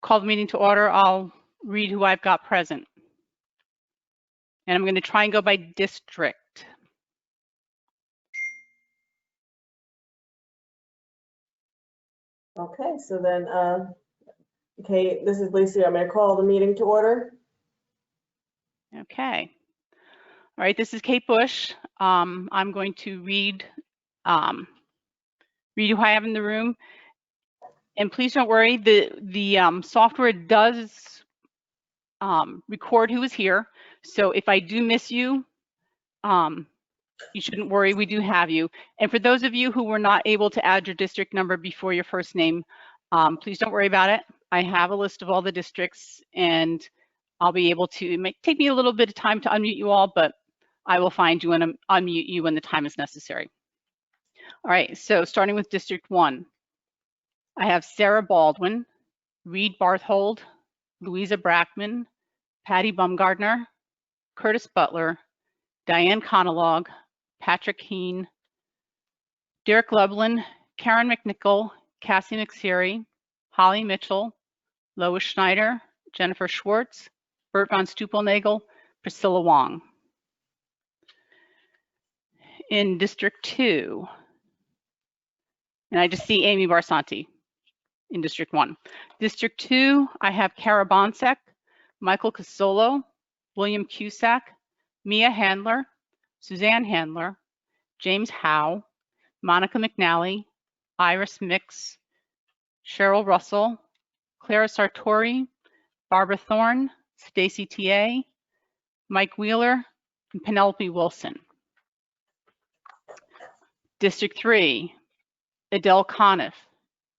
call the meeting to order. I'll read who I've got present. And I'm going to try and go by district. Okay, so then, okay, this is Lisa. I'm going to call the meeting to order. Okay. All right, this is Kate Bush. I'm going to read who I have in the room. And please don't worry, the software does record who is here. So if I do miss you, you shouldn't worry, we do have you. And for those of you who were not able to add your district number before your first name, please don't worry about it. I have a list of all the districts and I'll be able to, it might take me a little bit of time to unmute you all, but I will find you and unmute you when the time is necessary. All right, so starting with District 1, I have Sarah Baldwin, Reed Barthold, Louisa Brackman, Patty Bumgardner, Curtis Butler, Diane Conalog, Patrick Heen, Derek Lublin, Karen McNichol, Cassie McSherry, Holly Mitchell, Lois Schneider, Jennifer Schwartz, Bert von Stupelnagel, Priscilla Wong. In District 2, and I just see Amy Barsanti in District 1. District 2, I have Kara Bonsek, Michael Casolo, William Cusack, Mia Handler, Suzanne Handler, James Howe, Monica McNally, Iris Mix, Cheryl Russell, Clara Sartori, Barbara Thorne, Stacy TA, Mike Wheeler, and Penelope Wilson. District 3, Adele Conniff,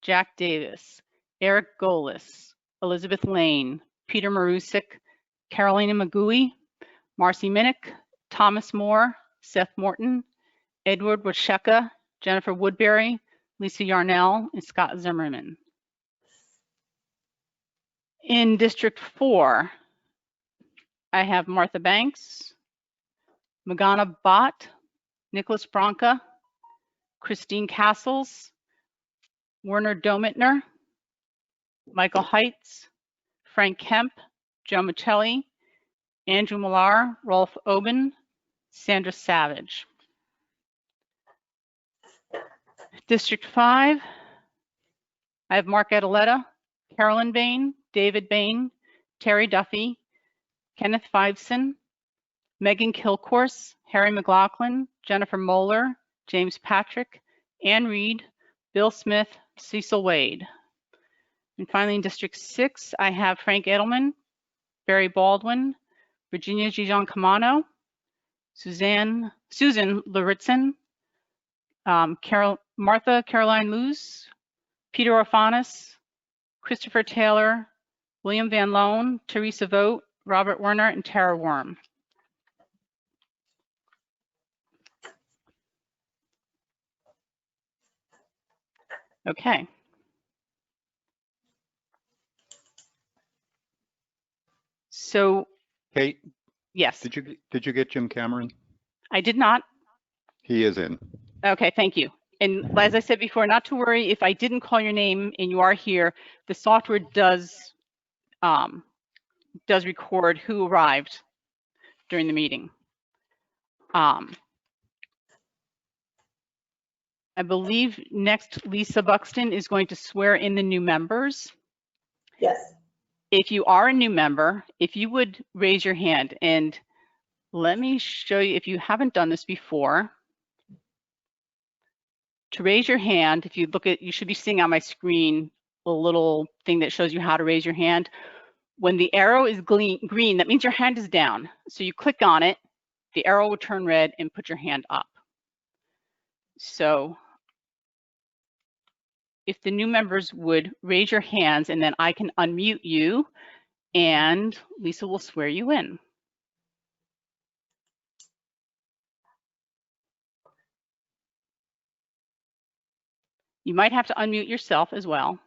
Jack Davis, Eric Golis, Elizabeth Lane, Peter Marusik, Carolina Magui, Marcy Minnick, Thomas Moore, Seth Morton, Edward Wacheka, Jennifer Woodbury, Lisa Yarnell, and Scott Zimmerman. In District 4, I have Martha Banks, Magana Bott, Nicholas Bronca, Christine Castles, Werner Domitner, Michael Heitz, Frank Kemp, Joe Michelli, Andrew Millar, Rolf Oben, Sandra Savage. District 5, I have Mark Adeletta, Carolyn Bain, David Bain, Terry Duffy, Kenneth Fiveson, Megan Kilcourse, Harry McLaughlin, Jennifer Moeller, James Patrick, Ann Reed, Bill Smith, Cecil Wade. And finally in District 6, I have Frank Edelman, Barry Baldwin, Virginia Gijon-Camano, Susan Luritzen, Martha Caroline Luce, Peter Orphanis, Christopher Taylor, William Van Loan, Teresa Vogt, Robert Werner, and Tara Worm. Okay. So, Kate? Yes. Did you get Jim Cameron? I did not. He is in. Okay, thank you. And as I said before, not to worry if I didn't call your name and you are here, the software does record who arrived during the meeting. I believe next Lisa Buxton is going to swear in the new members. Yes. If you are a new member, if you would raise your hand, and let me show you if you haven't done this before. To raise your hand, if you look at, you should be seeing on my screen a little thing that shows you how to raise your hand. When the arrow is green, that means your hand is down. So you click on it, the arrow will turn red and put your hand up. So if the new members would raise your hands, and then I can unmute you and Lisa will swear you in. You might have to unmute yourself as well.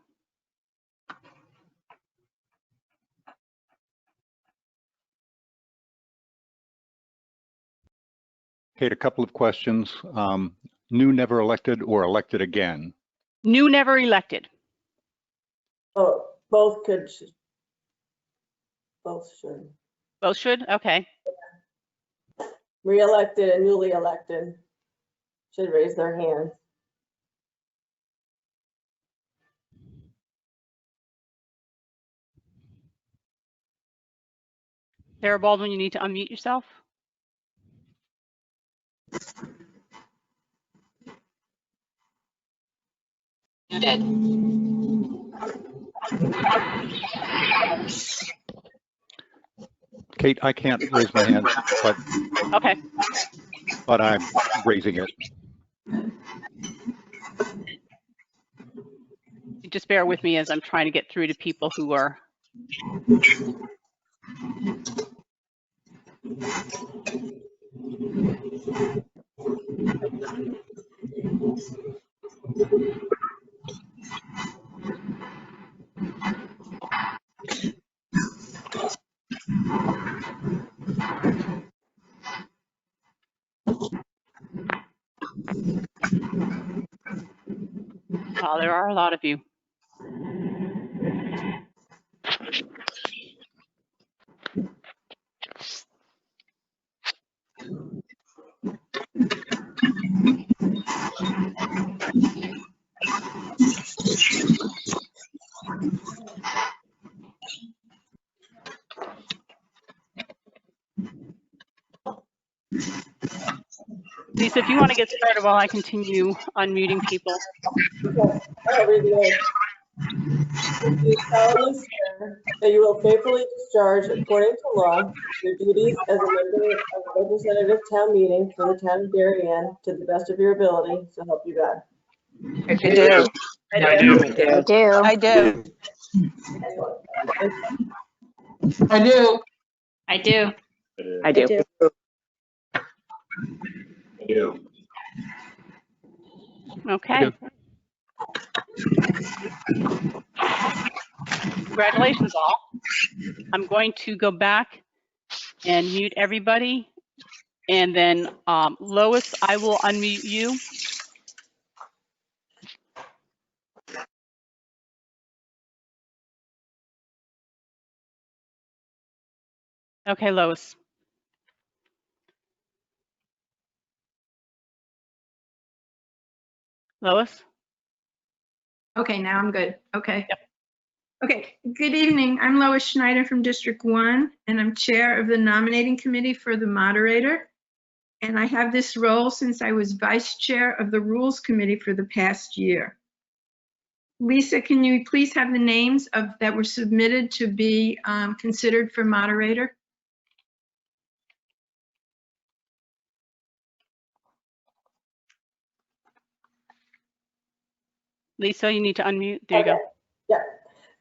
Kate, a couple of questions. New, never elected, or elected again? New, never elected. Oh, both could, both should. Both should? Okay. Re-elected and newly elected should raise their hands. Sarah Baldwin, you need to unmute yourself. Kate, I can't raise my hand, Okay. but I'm raising it. Just bear with me as I'm trying to get through to people who are. Oh, there are a lot of you. Lisa, if you want to get started while I continue unmuting people. I'll read the oath. You solemnly swear that you will faithfully discharge, according to law, your duties as a member of a representative town meeting for the town of Darien to the best of your ability, so help you God. I do. I do. I do. I do. I do. I do. I do. Okay. Congratulations all. I'm going to go back and mute everybody. And then Lois, I will unmute you. Okay, Lois. Lois? Okay, now I'm good. Okay. Yep. Okay, good evening. I'm Lois Schneider from District 1, and I'm chair of the nominating committee for the moderator. And I have this role since I was vice chair of the rules committee for the past year. Lisa, can you please have the names that were submitted to be considered for moderator? Lisa, you need to unmute. There you go. Yeah.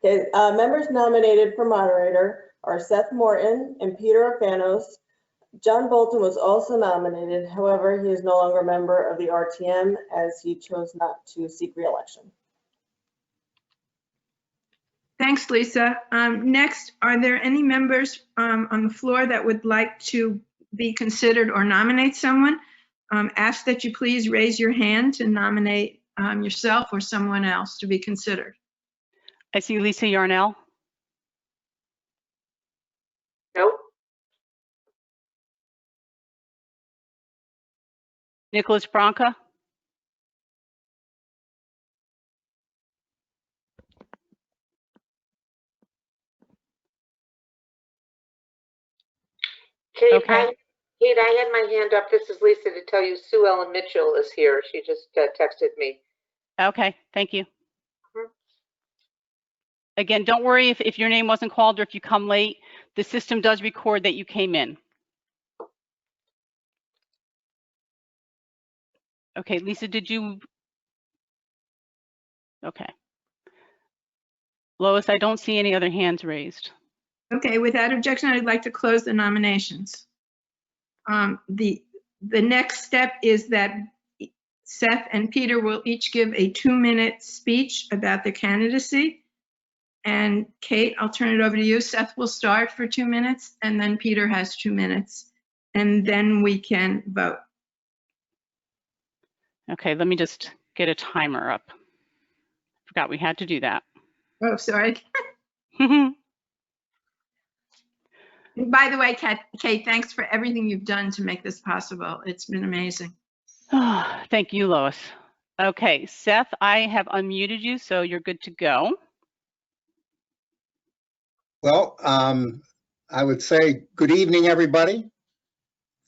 Okay, members nominated for moderator are Seth Morton and Peter Orfanos. John Bolton was also nominated. However, he is no longer a member of the RTM as he chose not to seek re-election. Thanks, Lisa. Next, are there any members on the floor that would like to be considered or nominate someone? Ask that you please raise your hand to nominate yourself or someone else to be considered. I see Lisa Yarnell. Nope. Nicholas Branca. Kate, Okay. I had my hand up. This is Lisa to tell you Sue Ellen Mitchell is here. She just texted me. Okay, thank you. Mhm. Again, don't worry if your name wasn't called or if you come late. The system does record that you came in. Okay, Lisa, did you? Okay. Lois, I don't see any other hands raised. Okay, without objection, I'd like to close the nominations. The next step is that Seth and Peter will each give a 2-minute speech about their candidacy. And Kate, I'll turn it over to you. Seth will start for 2 minutes, and then Peter has 2 minutes, and then we can vote. Okay, let me just get a timer up. Forgot we had to do that. Oh, sorry. By the way, Kate, thanks for everything you've done to make this possible. It's been amazing. Thank you, Lois. Okay, Seth, I have unmuted you, so you're good to go. Well, I would say good evening, everybody.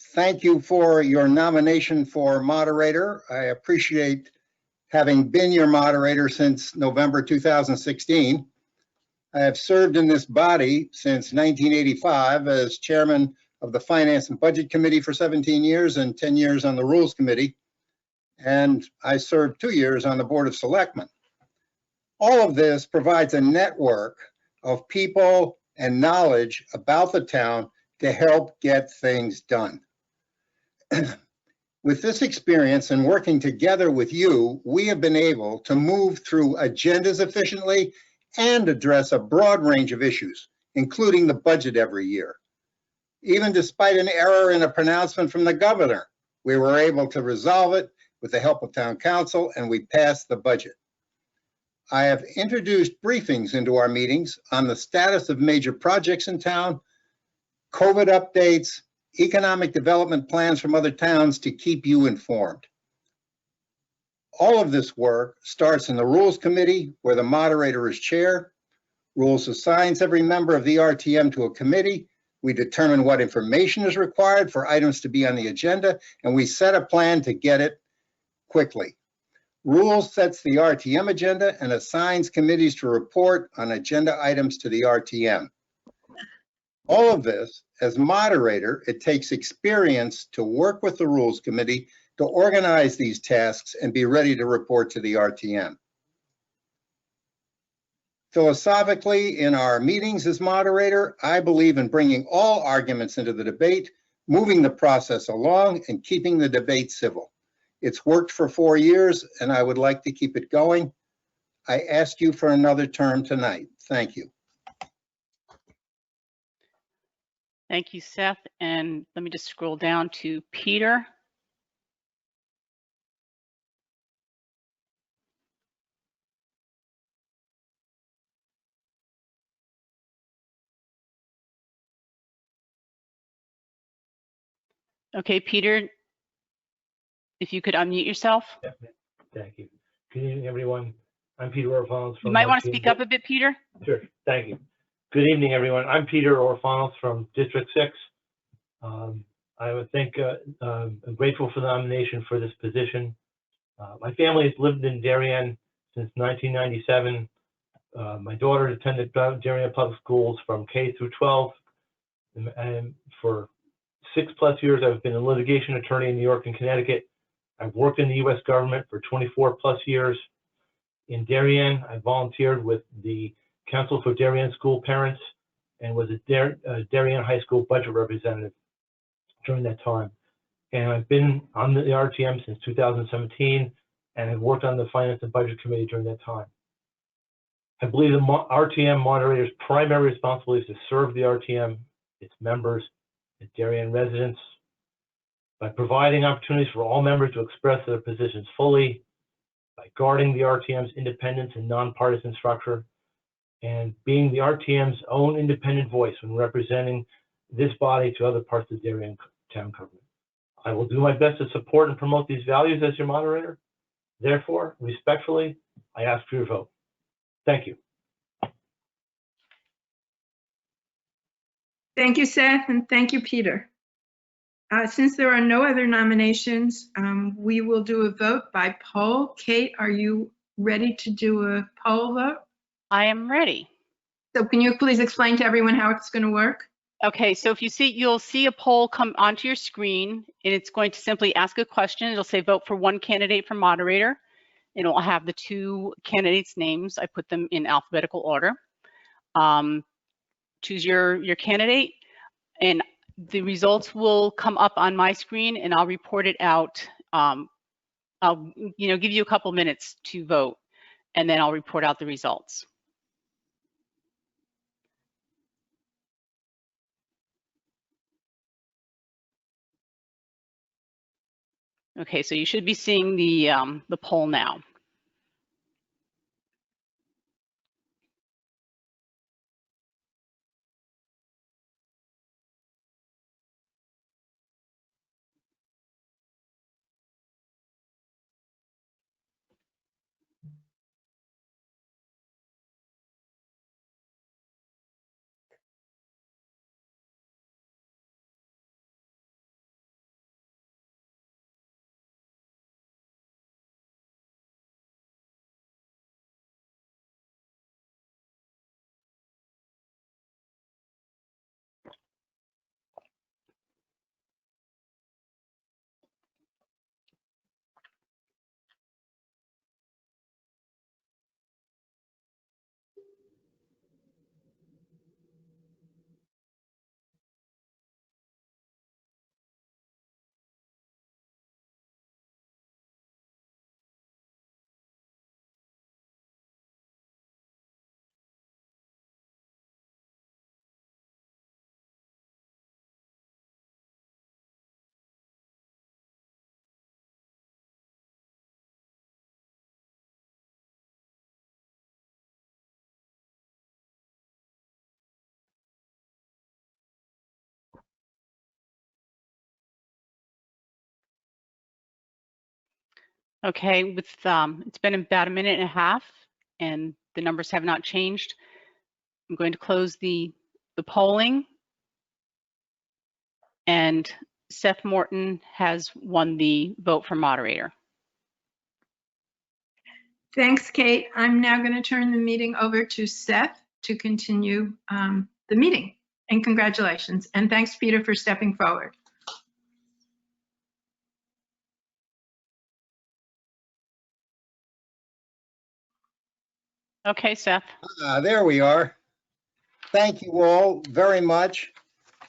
Thank you for your nomination for moderator. I appreciate having been your moderator since November 2016. I have served in this body since 1985 as chairman of the Finance and Budget Committee for 17 years and 10 years on the Rules Committee. And I served 2 years on the Board of Selectmen. All of this provides a network of people and knowledge about the town to help get things done. With this experience and working together with you, we have been able to move through agendas efficiently and address a broad range of issues, including the budget every year. Even despite an error in a pronouncement from the governor, we were able to resolve it with the help of town council, and we passed the budget. I have introduced briefings into our meetings on the status of major projects in town, COVID updates, economic development plans from other towns to keep you informed. All of this work starts in the Rules Committee, where the moderator is chair. Rules assigns every member of the RTM to a committee. We determine what information is required for items to be on the agenda, and we set a plan to get it quickly. Rules sets the RTM agenda and assigns committees to report on agenda items to the RTM. All of this, as moderator, it takes experience to work with the Rules Committee to organize these tasks and be ready to report to the RTM. Philosophically, in our meetings as moderator, I believe in bringing all arguments into the debate, moving the process along, and keeping the debate civil. It's worked for 4 years, and I would like to keep it going. I ask you for another term tonight. Thank you. Thank you, Seth. And let me just scroll down to Peter. Okay, Peter, if you could unmute yourself. Thank you. Good evening, everyone. I'm Peter Orfanos from. You might want to speak up a bit, Peter. Sure. Thank you. Good evening, everyone. I'm Peter Orfanos from District 6. I would think I'm grateful for the nomination for this position. My family has lived in Darien since 1997. My daughter attended Darien Public Schools from K through 12. And for 6+ years, I've been a litigation attorney in New York and Connecticut. I've worked in the U.S. government for 24+ years. In Darien, I volunteered with the Council for Darien School Parents and was a Darien High School budget representative during that time. And I've been on the RTM since 2017, and I've worked on the Finance and Budget Committee during that time. I believe the RTM moderator's primary responsibility is to serve the RTM, its members, its Darien residents, by providing opportunities for all members to express their positions fully, by guarding the RTM's independence and nonpartisan structure, and being the RTM's own independent voice when representing this body to other parts of the Darien town government. I will do my best to support and promote these values as your moderator. Therefore, respectfully, I ask for your vote. Thank you. Thank you, Seth, and thank you, Peter. Since there are no other nominations, we will do a vote by poll. Kate, are you ready to do a poll vote? I am ready. So can you please explain to everyone how it's going to work? Okay, so if you see, you'll see a poll come onto your screen, and it's going to simply ask a question. It'll say vote for one candidate for moderator. And it'll have the 2 candidates' names. I put them in alphabetical order. Choose your candidate, and the results will come up on my screen, and I'll report it out. I'll give you a couple minutes to vote, and then I'll report out the results. Okay, so you should be seeing the poll now. Okay, with it's been about a minute and a half and the numbers have not changed. I'm going to close the polling. And Seth Morton has won the vote for moderator. Thanks, Kate. I'm now going to turn the meeting over to Seth to continue the meeting. And congratulations. And thanks, Peter, for stepping forward. Okay, Seth. There we are. Thank you all very much.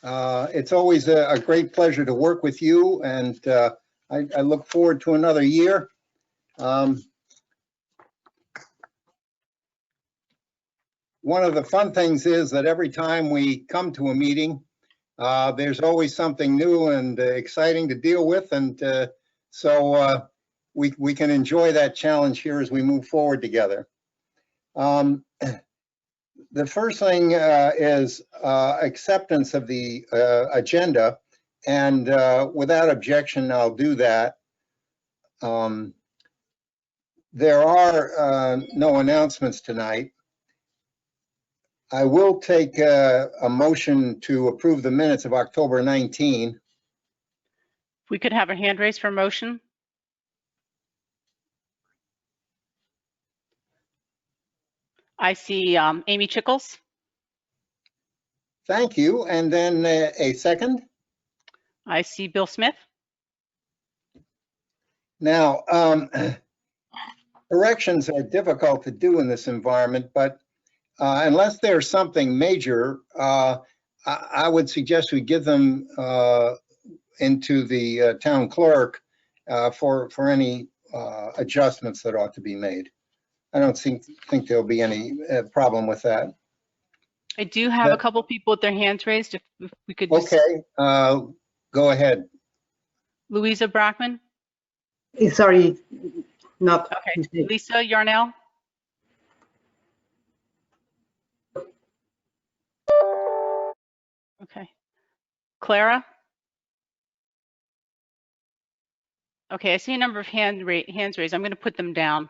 It's always a great pleasure to work with you, and I look forward to another year. One of the fun things is that every time we come to a meeting, there's always something new and exciting to deal with, and so we can enjoy that challenge here as we move forward together. The first thing is acceptance of the agenda, and without objection, I'll do that. There are no announcements tonight. I will take a motion to approve the minutes of October 19. If we could have a hand raised for motion. I see Amy Chickles. Thank you. And then a second. I see Bill Smith. Now, corrections are difficult to do in this environment, but unless there's something major, I would suggest we give them into the town clerk for any adjustments that ought to be made. I don't think there'll be any problem with that. I do have a couple people with their hands raised. If we could just... Okay, go ahead. Louisa Brackman. Sorry, not. Okay, Lisa Yarnell. Okay, Clara. Okay, I see a number of hands raised. I'm going to put them down.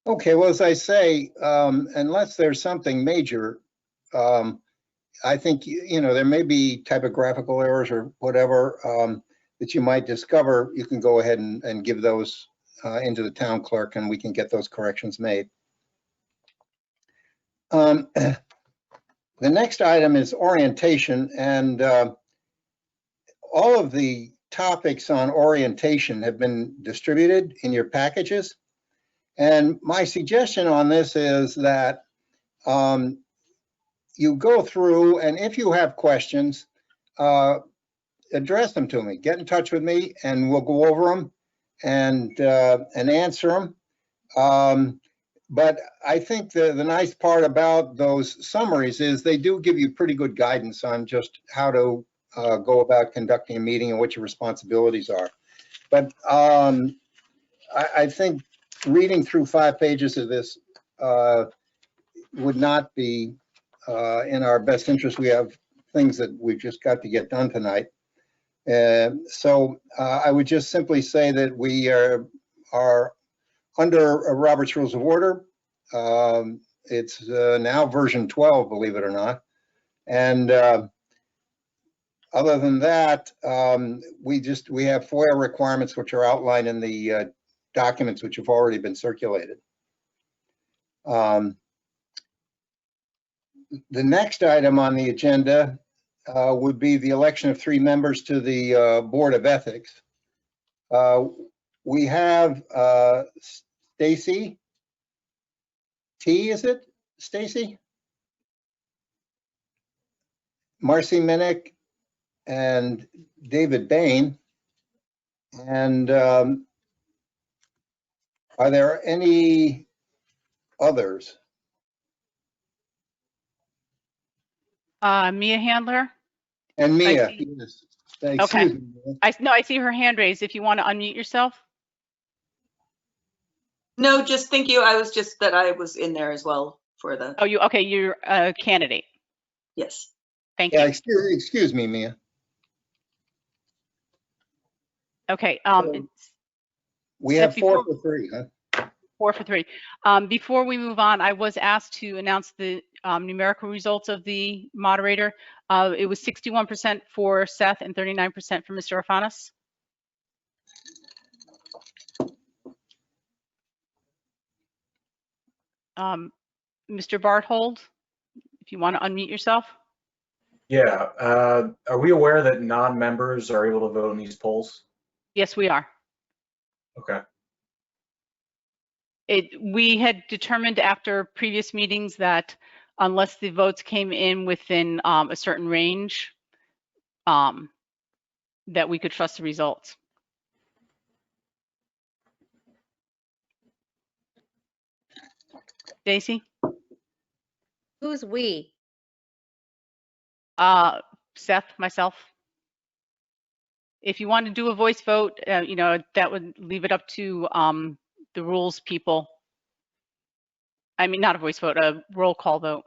Okay, well, as I say, unless there's something major, I think, you know, there may be typographical errors or whatever that you might discover. You can go ahead and give those into the town clerk, and we can get those corrections made. The next item is orientation, and all of the topics on orientation have been distributed in your packages. And my suggestion on this is that you go through, and if you have questions, address them to me. Get in touch with me, and we'll go over them and answer them. But I think the nice part about those summaries is they do give you pretty good guidance on just how to go about conducting a meeting and what your responsibilities are. But I think reading through 5 pages of this would not be in our best interest. We have things that we've just got to get done tonight. So I would just simply say that we are under Robert's Rules of Order. It's now version 12, believe it or not. And other than that, we have FOIA requirements which are outlined in the documents which have already been circulated. The next item on the agenda would be the election of 3 members to the Board of Ethics. We have Stacy T, is it? Stacy? Marcy Minnick and David Bain. And are there any others? Mia Handler. And Mia, I see. yes. Okay. Excuse me. I see her hand raised. If you want to unmute yourself. No, just thank you. I was just that I was in there as well for the. Oh, okay. You're a candidate. Yes. Thank Yeah, you. excuse me, Mia. Okay, We Seth, have 4 before- for 3, huh? 4 for 3. Before we move on, I was asked to announce the numerical results of the moderator. It was 61% for Seth and 39% for Mr. Orfanos. Mr. Barthold, if you want to unmute yourself. Yeah, are we aware that non-members are able to vote in these polls? Yes, we are. Okay. We had determined after previous meetings that unless the votes came in within a certain range, that we could trust the results. Stacy? Who's we? Seth, myself. If you want to do a voice vote, you know, that would leave it up to the rules people. I mean, not a voice vote, a roll call vote.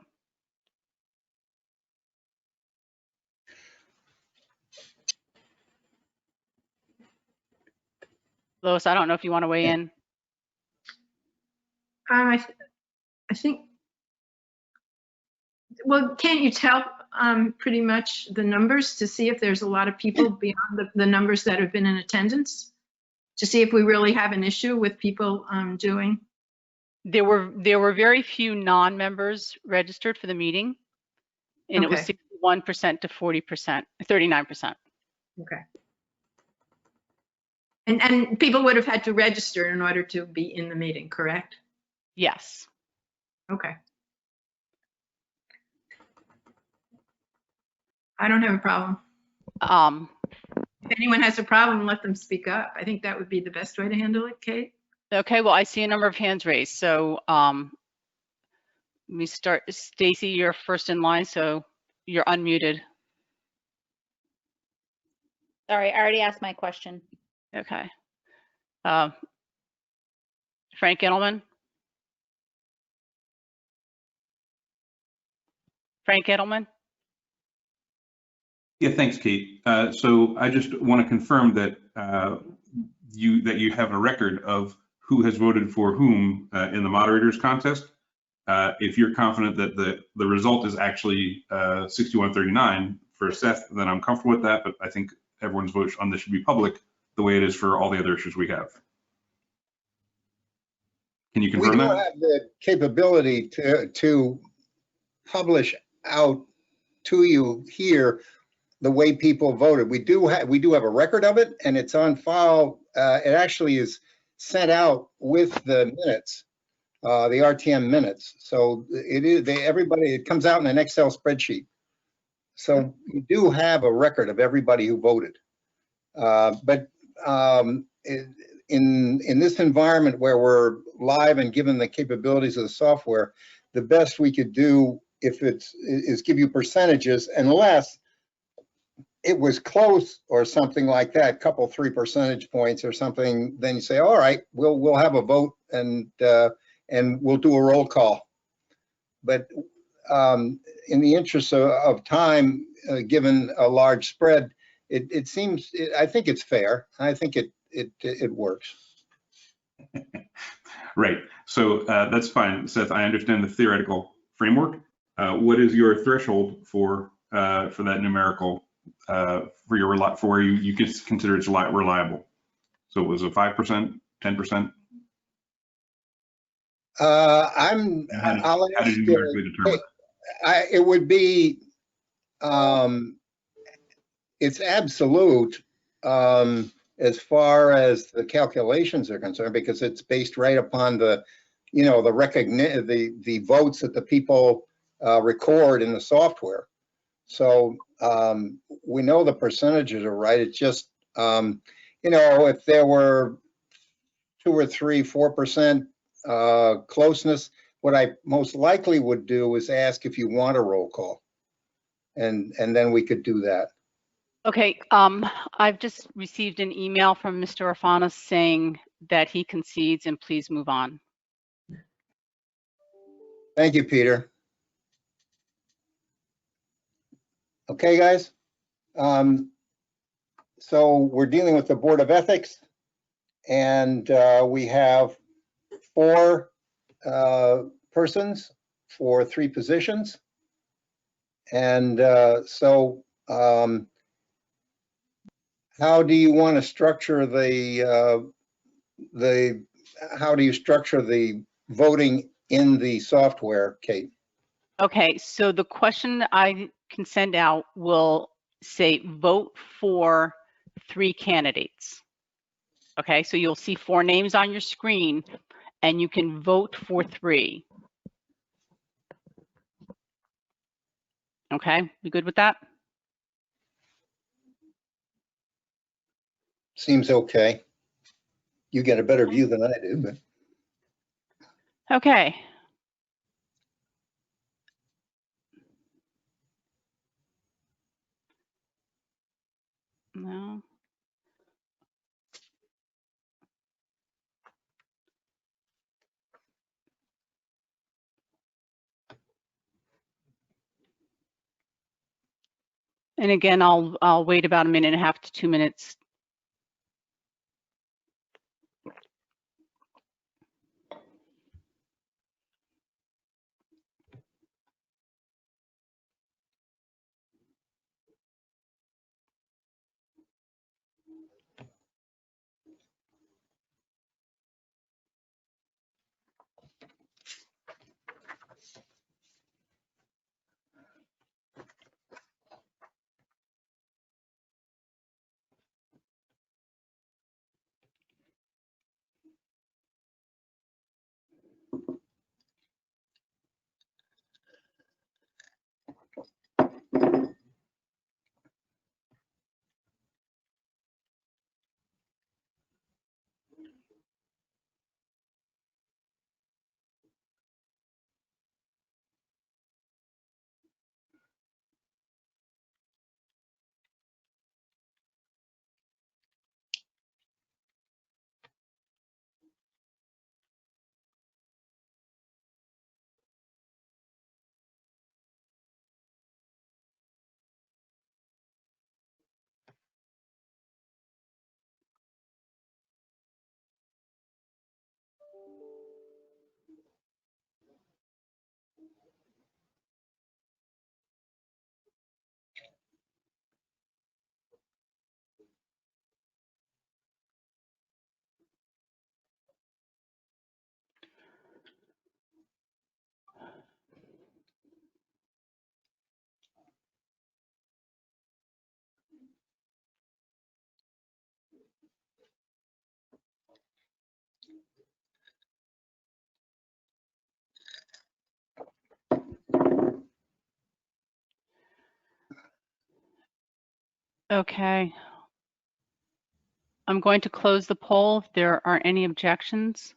Lois, I don't know if you want to weigh in. I think, well, can't you tell pretty much the numbers to see if there's a lot of people beyond the numbers that have been in attendance? To see if we really have an issue with people doing? There were very few non-members registered for the meeting, and Okay. it was 61% to 40%, 39%. Okay. And people would have had to register in order to be in the meeting, correct? Yes. Okay. I don't have a problem. If anyone has a problem, let them speak up. I think that would be the best way to handle it, Kate. Okay, well, I see a number of hands raised. So let me start. Stacy, you're first in line, so you're unmuted. Sorry, I already asked my question. Okay. Frank Edelman? Frank Edelman? Yeah, thanks, Kate. So I just want to confirm that you have a record of who has voted for whom in the moderators contest. If you're confident that the result is actually 61-39 for Seth, then I'm comfortable with that. But I think everyone's vote on this should be public, the way it is for all the other issues we have. Can you confirm that? We don't have the capability to publish out to you here the way people voted. We do have a record of it, and it's on file. It actually is sent out with the minutes, the RTM minutes. So it comes out in an Excel spreadsheet. So you do have a record of everybody who voted. But in this environment where we're live and given the capabilities of the software, the best we could do is give you percentages, unless it was close or something like that, couple 3 percentage points or something, then you say, all right, we'll have a vote and we'll do a roll call. But in the interest of time, given a large spread, it seems, I think it's fair. I think it works. Right. So that's fine, Seth. I understand the theoretical framework. What is your threshold for that numerical for where you consider it's reliable? So was it 5%, 10%? I'll how did you numerically determine? It would be, it's absolute as far as the calculations are concerned, because it's based right upon the votes that the people record in the software. So we know the percentages are right. It's just, if there were 2 or 3, 4% closeness, what I most likely would do is ask if you want a roll call, and then we could do that. Okay, I've just received an email from Mr. Orfanos saying that he concedes, and please move on. Thank you, Peter. Okay, guys. So we're dealing with the Board of Ethics, and we have 4 persons for 3 positions. And how do you want to structure how do you structure the voting in the software, Kate? Okay, so the question I can send out will say vote for 3 candidates. Okay, so you'll see 4 names on your screen and you can vote for 3. Okay, you good with that? Seems okay. You get a better view than I do, but. Okay. No. And again, I'll wait about 1.5 to 2 minutes. Okay. I'm going to close the poll if there aren't any objections.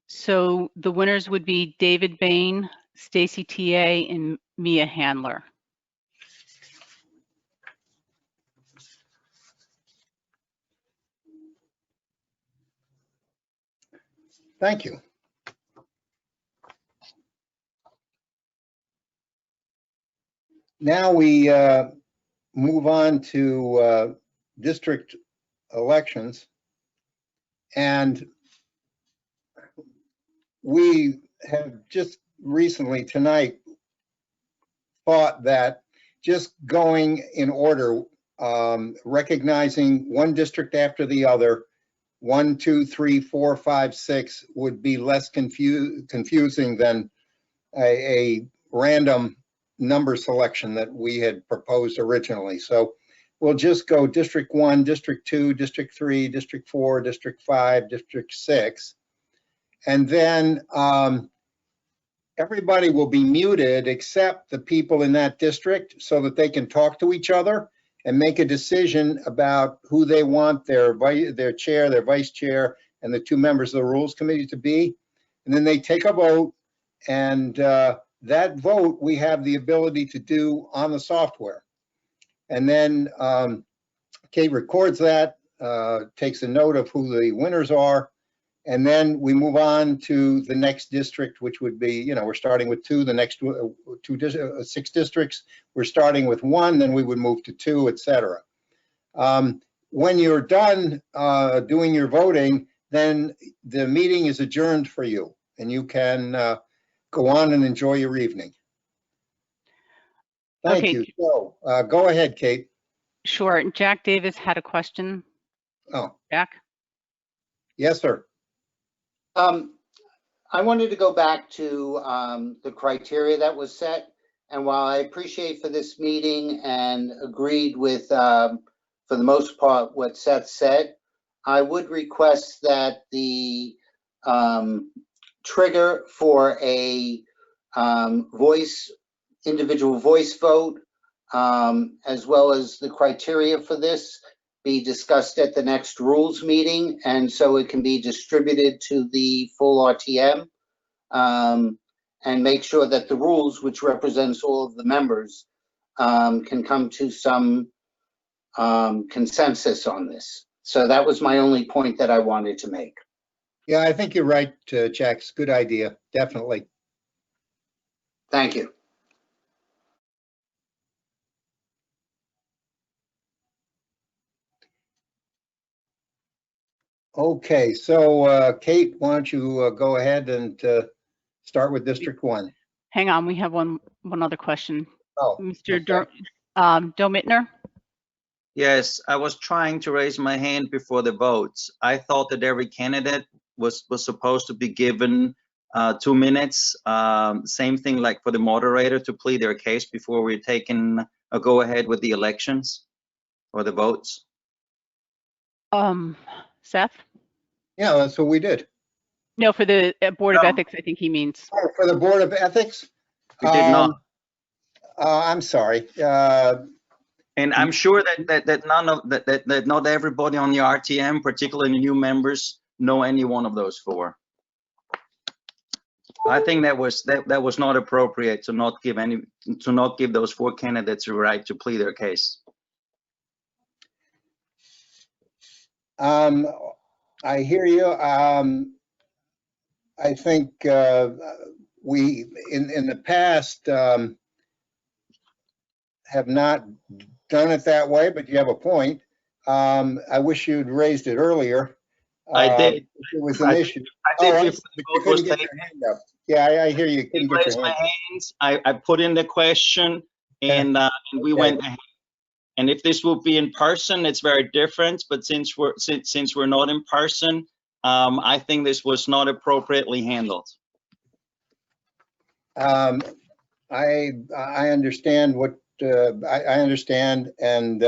So the winners would be David Bain, Stacy TA, and Mia Handler. Thank you. Now we move on to district elections. And we have just recently tonight thought that just going in order, recognizing one district after the other, 1, 2, 3, 4, 5, 6 would be less confusing than a random number selection that we had proposed originally. So we'll just go District 1, District 2, District 3, District 4, District 5, District 6. And then everybody will be muted except the people in that district so that they can talk to each other and make a decision about who they want their chair, their vice chair, and the 2 members of the Rules Committee to be. And then they take a vote, and that vote we have the ability to do on the software. And then Kate records that, takes a note of who the winners are, And then we move on to the next district, which would be, you know, we're starting with 2, the next 6 districts. We're starting with 1, then we would move to 2, et cetera. When you're done doing your voting, then the meeting is adjourned for you and you can go on and enjoy your evening. Thank Okay. you. So go ahead, Kate. Sure. Jack Davis had a question. Oh, Jack? yes, sir. I wanted to go back to the criteria that was set. And while I appreciate for this meeting and agreed with, for the most part, what Seth said, I would request that the trigger for a individual voice vote, as well as the criteria for this, be discussed at the next rules meeting, and so it can be distributed to the full RTM, and make sure that the rules, which represents all of the members, can come to some consensus on this. So that was my only point that I wanted to make. Yeah, I think you're right, Jack. It's a good idea, definitely. Thank you. Okay, so Kate, why don't you go ahead and start with District 1? Hang on, we have one other question. Oh, Mr. okay. Domitner? Yes, I was trying to raise my hand before the votes. I thought that every candidate was supposed to be given 2 minutes. Same thing like for the moderator to plead their case before we're taking a go ahead with the elections or the votes. Seth? Yeah, that's what we did. No, for the Board of Ethics, I think he means. Oh, for the Board of Ethics? We did not. I'm sorry. And I'm sure that not everybody on the RTM, particularly new members, know any one of those 4. I think that was not appropriate to not give those 4 candidates the right to plead their case. I hear you. I think we in the past have not done it that way, but you have a point. I wish you'd raised it earlier. I did. It was an issue. I did before the vote was taken. Yeah, I hear you. Couldn't get raised your my hand. hands. I put in the question, and we went ahead. And if this will be in person, it's very different. But since we're not in person, I think this was not appropriately handled. I understand what I understand, and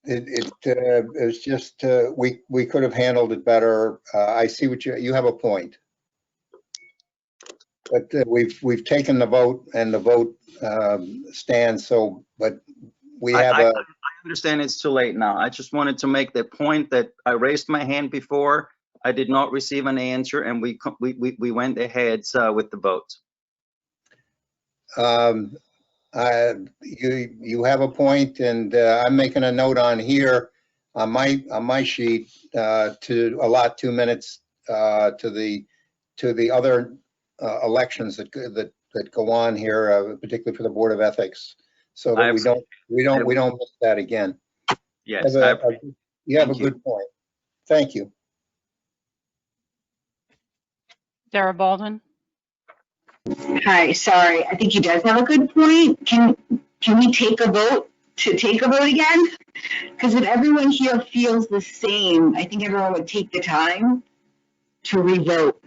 it was just we could have handled it better. I see what you have a point, but we've taken the vote, and the vote stands. So, but we have I understand it's too late now. I just wanted to make the point that I raised my hand before. I did not receive an answer, and we went ahead with the vote. You have a point, and I'm making a note on here on my sheet to allot 2 minutes to the other elections that go on here, particularly for the Board of Ethics, so that we don't miss that again. Yes, you have a good point. Thank you. Sarah Baldwin? Hi, sorry. I think he does have a good point. Can we take a vote to take a vote again? Because if everyone here feels the same, I think everyone would take the time to re-vote.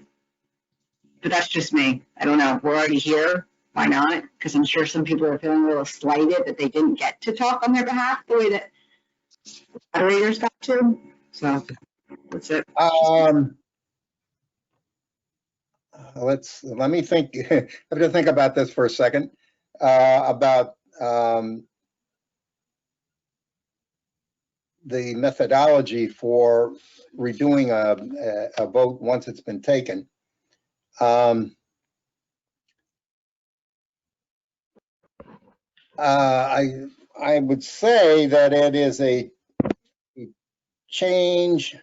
But that's just me. I don't know. We're already here. Why not? Because I'm sure some people are feeling a little slighted that they didn't get to talk on their behalf the way that moderators got to. So that's it. Let me think. I have to think about this for a second. About the methodology for redoing a vote once it's been taken. I would say that it is a change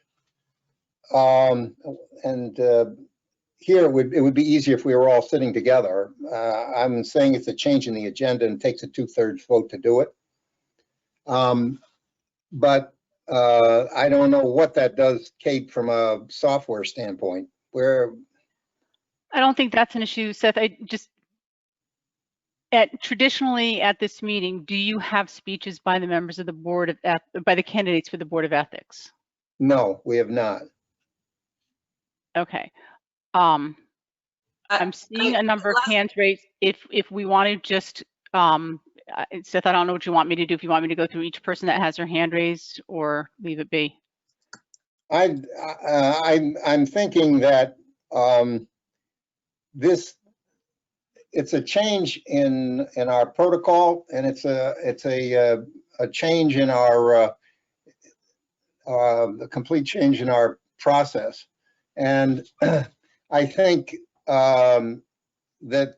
and here it would be easier if we were all sitting together. I'm saying it's a change in the agenda and takes a 2/3 vote to do it. But I don't know what that does, Kate, from a software standpoint. I don't think that's an issue, Seth. I just, traditionally at this meeting, do you have speeches by the members of the board of, by the candidates for the Board of Ethics? No, we have not. Okay. I'm seeing a number of hands raised. If we want to just, Seth, I don't know what you want me to do. If you want me to go through each person that has their hand raised or leave it be. I'm thinking that it's a change in our protocol, and it's a change in our a complete change in our process. And I think that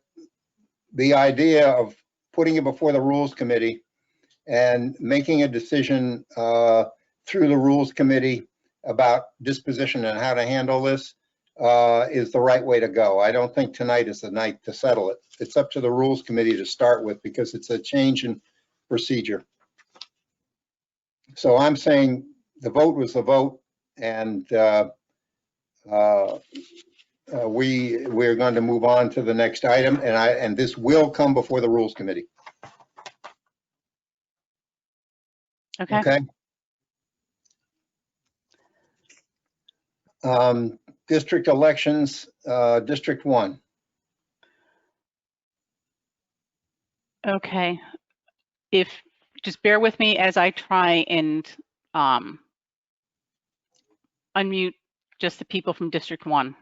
the idea of putting it before the Rules Committee and making a decision through the Rules Committee about disposition and how to handle this is the right way to go. I don't think tonight is the night to settle it. It's up to the Rules Committee to start with because it's a change in procedure. So I'm saying the vote was the vote, and we're going to move on to the next item, and this will come before the Rules Committee. Okay. District elections, District 1. Okay. Just bear with me as I try and unmute just the people from District 1.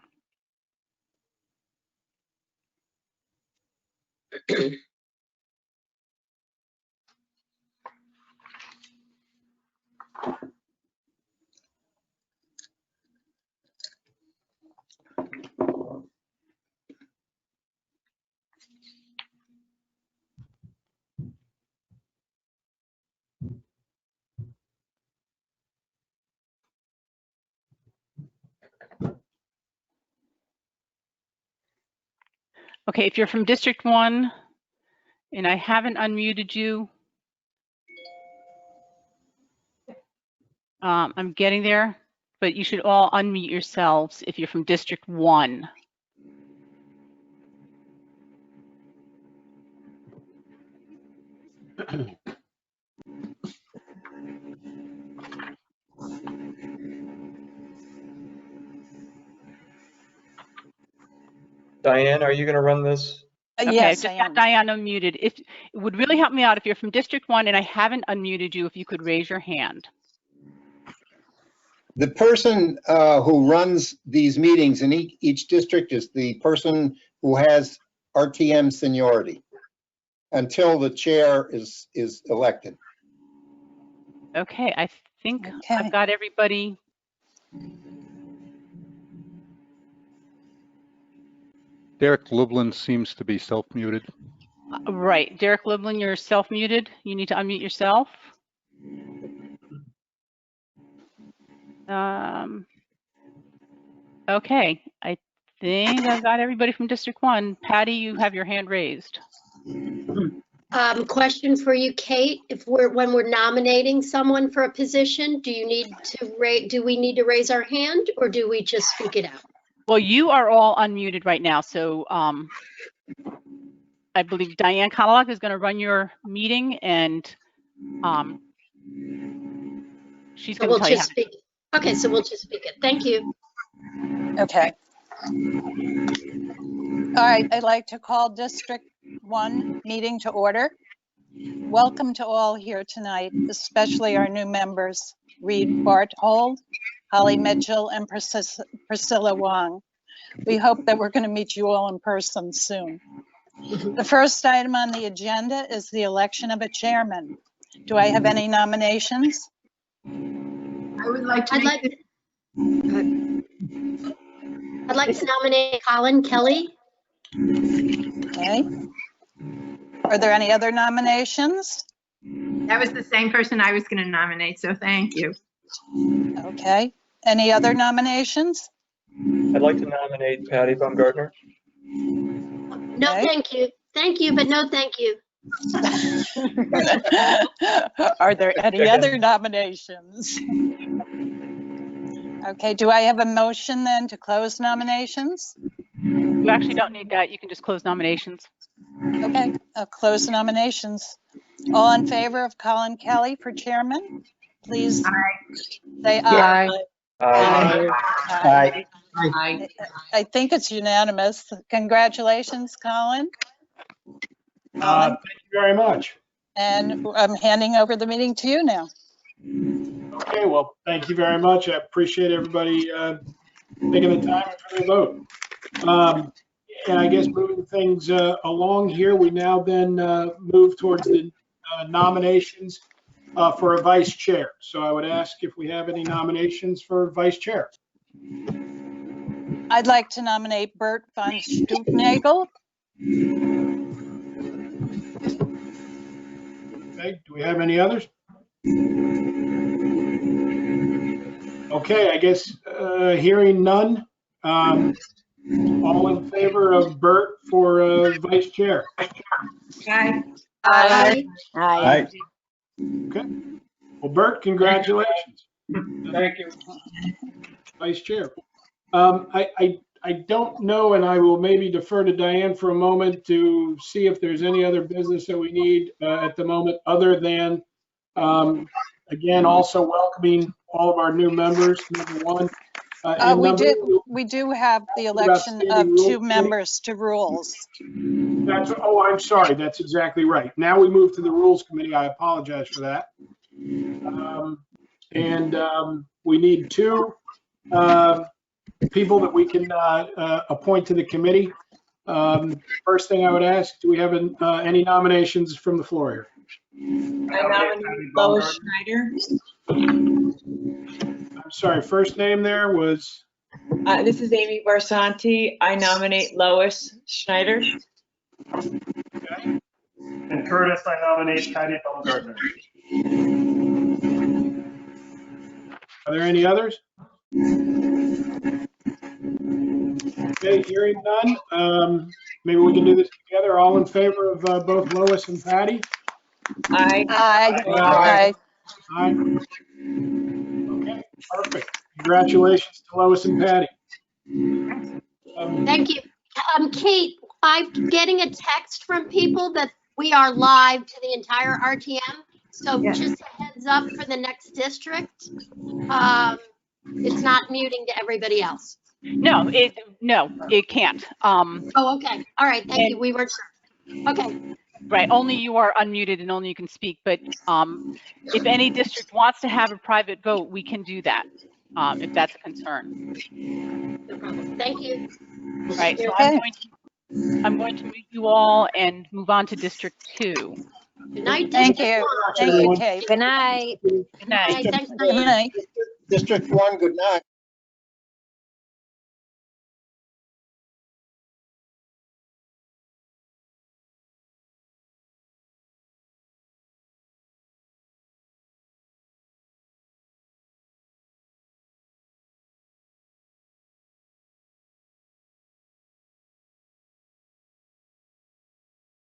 Okay, if you're from District 1 and I haven't unmuted you, I'm getting there, but you should all unmute yourselves if you're from District 1. Diane, are you going to run this? Okay, Yes, just I got am. Diane unmuted. It would really help me out if you're from District 1 and I haven't unmuted you, if you could raise your hand. The person who runs these meetings in each district is the person who has RTM seniority until the chair is elected. Okay, I think Okay. I've got everybody. Derek Lublin seems to be self-muted. Right, Derek Lublin, you're self-muted. You need to unmute yourself. Okay, I think I've got everybody from District 1. Patty, you have your hand raised. Question for you, Kate. When we're nominating someone for a position, do we need to raise our hand or do we just speak it out? Well, you are all unmuted right now, so I believe Diane Konolak is going to run your meeting, and she's going to tell you how. Okay, so we'll just speak it. Thank you. Okay. All right, I'd like to call District 1 meeting to order. Welcome to all here tonight, especially our new members, Reed Barthold, Holly Mitchell, and Priscilla Wong. We hope that we're going to meet you all in person soon. The first item on the agenda is the election of a chairman. Do I have any nominations? I would like to I'd like to nominate Colin Kelly. Okay. Are there any other nominations? That was the same person I was going to nominate, so thank you. Okay. Any other nominations? I'd like to nominate Patty Baumgartner. No, Okay. thank you. Thank you, but no, thank you. Are there any other nominations? Okay, do I have a motion then to close nominations? You actually don't need that. You can just close nominations. Okay, I'll close nominations. All in favor of Colin Kelly for chairman, please say aye. Aye. Aye. Aye. I think it's unanimous. Congratulations, Colin. Thank you very much. And I'm handing over the meeting to you now. Okay, well, thank you very much. I appreciate everybody taking the time for the vote. And I guess moving things along here, we now then move towards the nominations for a vice chair. So I would ask if we have any nominations for vice chair. I'd like to nominate Bert von Stuepnagel. Okay, do we have any others? Okay, I guess hearing none. All in favor of Bert for vice chair? Aye. Aye. Aye. Okay. Well, Bert, congratulations. Thank you. Vice chair. I don't know, and I will maybe defer to Diane for a moment to see if there's any other business that we need at the moment, other than, again, also welcoming all of our new members, number one. And We do have the election of two members to rules. Oh, I'm sorry. That's exactly right. Now we move to the Rules Committee. I apologize for that. We need two people that we can appoint to the committee. First thing I would ask, do we have any nominations from the floor here? I nominate Lois Schneider. I'm sorry, first name there was? This is Amy Barsanti. I nominate Lois Schneider. Okay. And Curtis, I nominate Patty Baumgartner. Are there any others? Okay, hearing none. Maybe we can do this together. All in favor of both Lois and Patty? Aye. Aye. Aye. Okay, perfect. Congratulations to Lois and Patty. Thank you. Kate, I'm getting a text from people that we are live to the entire RTM. So just a heads up for the next district. It's not muting to everybody else. No, it can't. Oh, okay. All right. Thank you. We were sure. Okay. Right, only you are unmuted and only you can speak, but if any district wants to have a private vote, we can do that, if that's a concern. No problem. Thank you. Right, so I'm going to mute you all and move on to District 2. Good night. Thank you. Thank you, Kate. Good night. Good night. Okay, thanks, Good night. District 1, good night.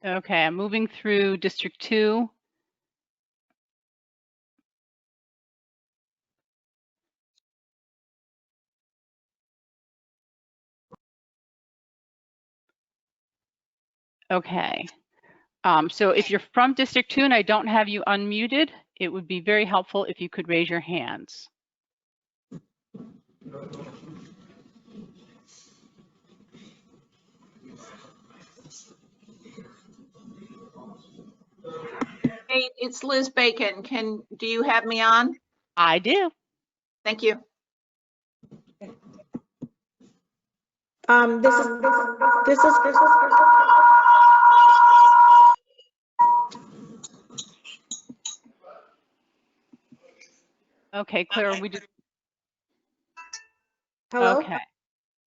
Okay, I'm moving through District 2. Okay, so if you're from District 2 and I don't have you unmuted, it would be very helpful if you could raise your hands. Hey, it's Liz Bacon. Do you have me on? I do. Thank you. This is Okay, Claire, we just. Hello? Okay.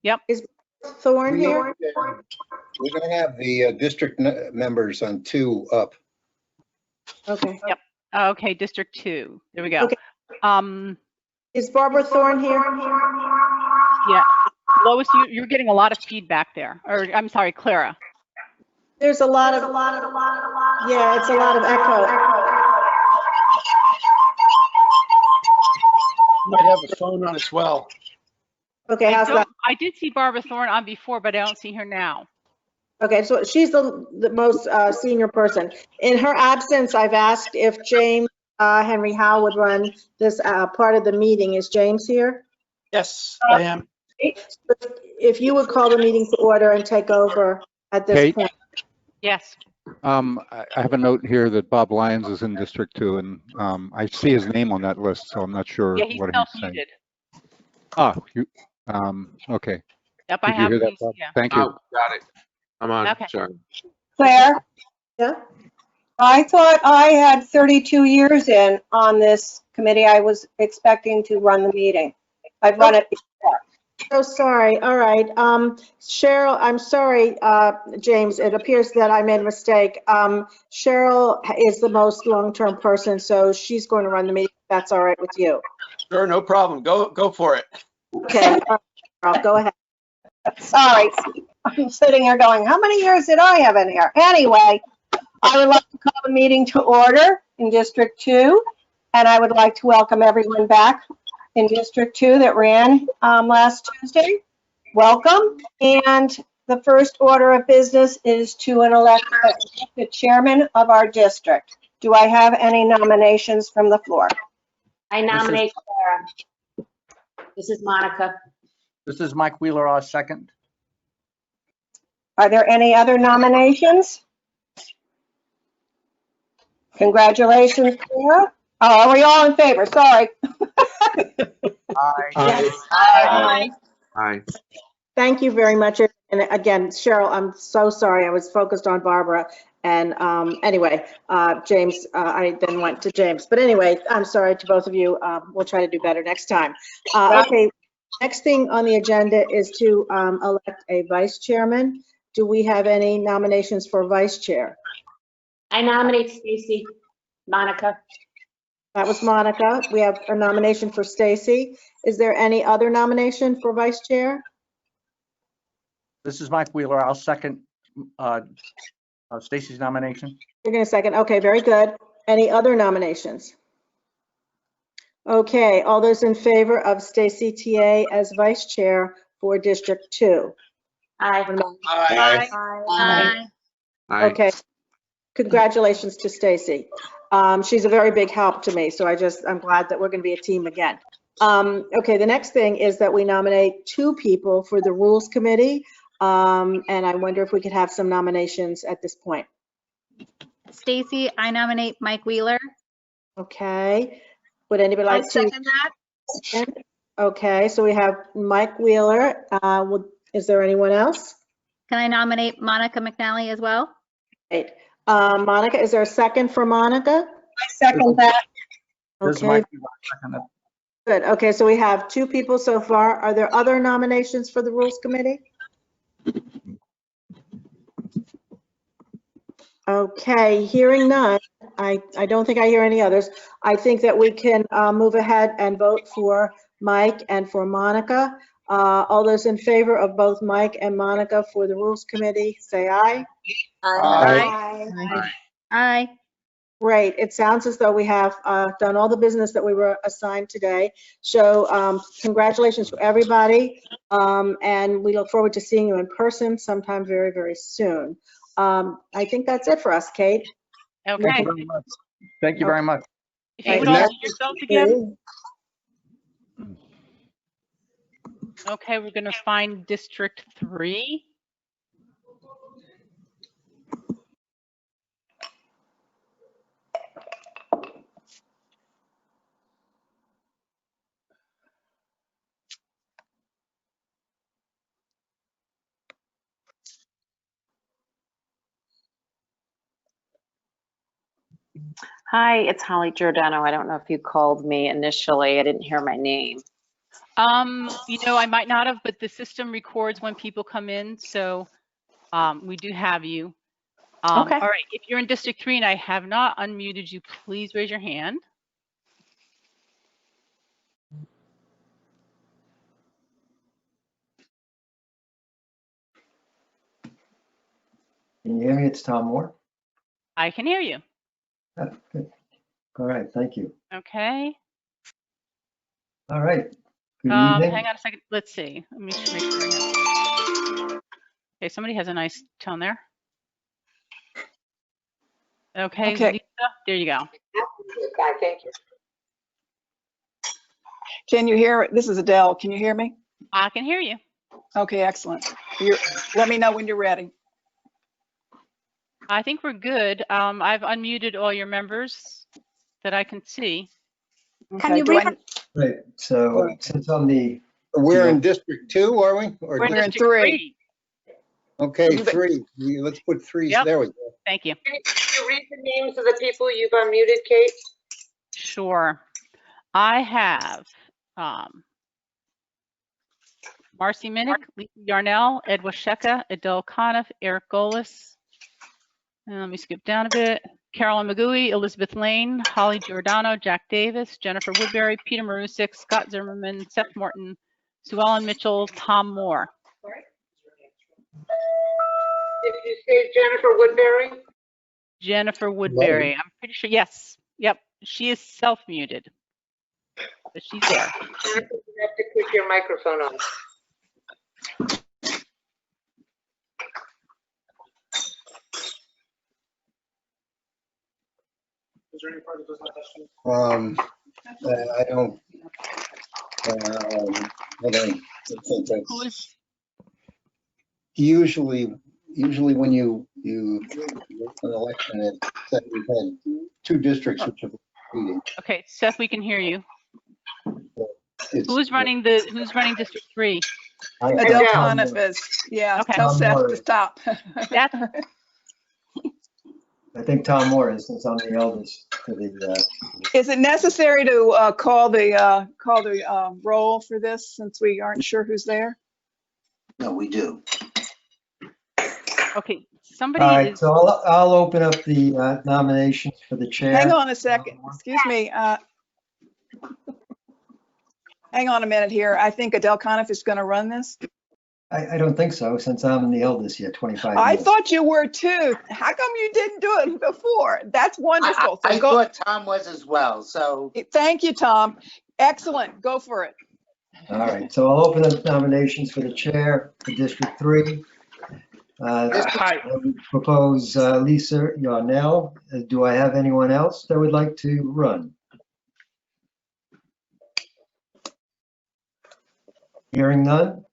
Yep. Is Thorne here? We don't have the district members on 2 up. Okay. Yep. Okay, District 2. There we go. Okay. Is Barbara Thorne here? Yeah. Lois, you're getting a lot of feedback there. Or I'm sorry, Clara. There's a lot of, yeah, it's a lot of echo. Might have a phone on as well. Okay, how's that? I did see Barbara Thorne on before, but I don't see her now. Okay, so she's the most senior person. In her absence, I've asked if James Henry Howe would run this part of the meeting. Is James here? Yes, I am. If you would call the meeting to order and take over at this Kate? point. Yes. I have a note here that Bob Lyons is in District 2, and I see his name on that list, so I'm not sure Yeah, he's what he's saying. self-muted. Okay. Yep, I Did you have hear that, these, Bob? yeah. Thank you. Oh, got it. I'm on. Okay. Sorry. Claire, Yeah? I thought I had 32 years in on this committee. I was expecting to run the meeting. I've run it before. So sorry. All right. Cheryl, I'm sorry, James. It appears that I made a mistake. Cheryl is the most long-term person, so she's going to run the meeting. If that's all right with you. Sure, no problem. Go for it. Okay. Cheryl, go ahead. Sorry, I'm sitting here going, how many years did I have in here? Anyway, I would like to call the meeting to order in District 2, and I would like to welcome everyone back in District 2 that ran last Tuesday. Welcome. And the first order of business is to elect the chairman of our district. Do I have any nominations from the floor? I nominate Clara. This is Monica. This is Mike Wheeler, I'll second. Are there any other nominations? Congratulations, Clara. Oh, are we all in favor? Sorry. Aye. Yes. Aye. Aye. Thank you very much. And again, Cheryl, I'm so sorry. I was focused on Barbara. And anyway, James, I then went to James. But anyway, I'm sorry to both of you. We'll try to do better next time. Okay, next thing on the agenda is to elect a vice chairman. Do we have any nominations for vice chair? I nominate Stacy. Monica. That was Monica. We have a nomination for Stacy. Is there any other nomination for vice chair? This is Mike Wheeler, I'll second Stacy's nomination. You're going to second. Okay, very good. Any other nominations? Okay, all those in favor of Stacy TA as vice chair for District 2? Aye. Aye. Aye. Aye. Okay, congratulations to Stacy. She's a very big help to me, so I'm glad that we're going to be a team again. Okay, the next thing is that we nominate 2 people for the Rules Committee, and I wonder if we could have some nominations at this point. Stacy, I nominate Mike Wheeler. Okay, would anybody like to? second that. Okay, so we have Mike Wheeler. Is there anyone else? Can I nominate Monica McNally as well? Great. Monica, is there a second for Monica? I second that. This is Okay, Mike Wheeler, I second it. good. Okay, so we have 2 people so far. Are there other nominations for the Rules Committee? Okay, hearing none, I don't think I hear any others. I think that we can move ahead and vote for Mike and for Monica. All those in favor of both Mike and Monica for the Rules Committee, say aye. Aye. Aye. Aye. Great. It sounds as though we have done all the business that we were assigned today. So congratulations to everybody. And we look forward to seeing you in person sometime very, very soon. I think that's it for us, Kate. Okay. Thank you very much. Thank you very much. If you would all see yourselves again. Okay, we're going to find District 3. Hi, it's Holly Giordano. I don't know if you called me initially. I didn't hear my name. I might not have, but the system records when people come in, so we do have you. Okay. All right, if you're in District 3 and I have not unmuted you, please raise your hand. Can you hear me? It's Tom Moore. I can hear you. Good. All right, thank you. Okay. All right. Good evening. Hang on a second. Let's see. Let me make sure I have. Okay, somebody has a nice tone there. Okay, Okay. Lisa, there you go. Thank you. Can you hear, this is Adele, can you hear me? I can hear you. Okay, excellent. Let me know when you're ready. I think we're good. I've unmuted all your members that I can see. Can you read? Right, so since I'm the. We're in District 2, are we? Or We're in 3. Okay, 3. Let's put 3. Yep. There we go. Thank you. Can you read the names of the people you've unmuted, Kate? Sure. I have Marcy Minnick, Lisa Yarnell, Ed Washeka, Adele Coniff, Eric Golis. And let me skip down a bit. Carolyn McGooey, Elizabeth Lane, Holly Giordano, Jack Davis, Jennifer Woodbury, Peter Marusik, Scott Zimmerman, Seth Morton, Sue Ellen Mitchell, Tom Moore. Did you say Jennifer Woodbury? Jennifer Woodbury. I'm pretty sure. Yes. Yep. She is self-muted, but she's there. You have to click your microphone on. Is there any part that does not have to? I don't. Hold on. I think that's usually when you an election, it said we've had 2 districts which have meeting. Okay, Seth, we can hear you. Who's running District 3? Adele Coniff is. Yeah, okay. Tell Seth to stop. That's I think Tom Moore is, since I'm the eldest to the. Is it necessary to call the roll for this since we aren't sure who's there? No, we do. okay. Somebody All right, is. so I'll open up the nominations for the chair. Hang on a second. Excuse me. Hang on a minute here. I think Adele Coniff is going to run this. I don't think so, since I'm the eldest here, 25 I years. thought you were too. How come you didn't do it before? That's wonderful. I thought Tom was as well, so. Thank you, Tom. Excellent. Go for it. All right, so I'll open up nominations for the chair for District 3. I would propose Lisa Yarnell. Do I have anyone else that would like to run? Hearing none?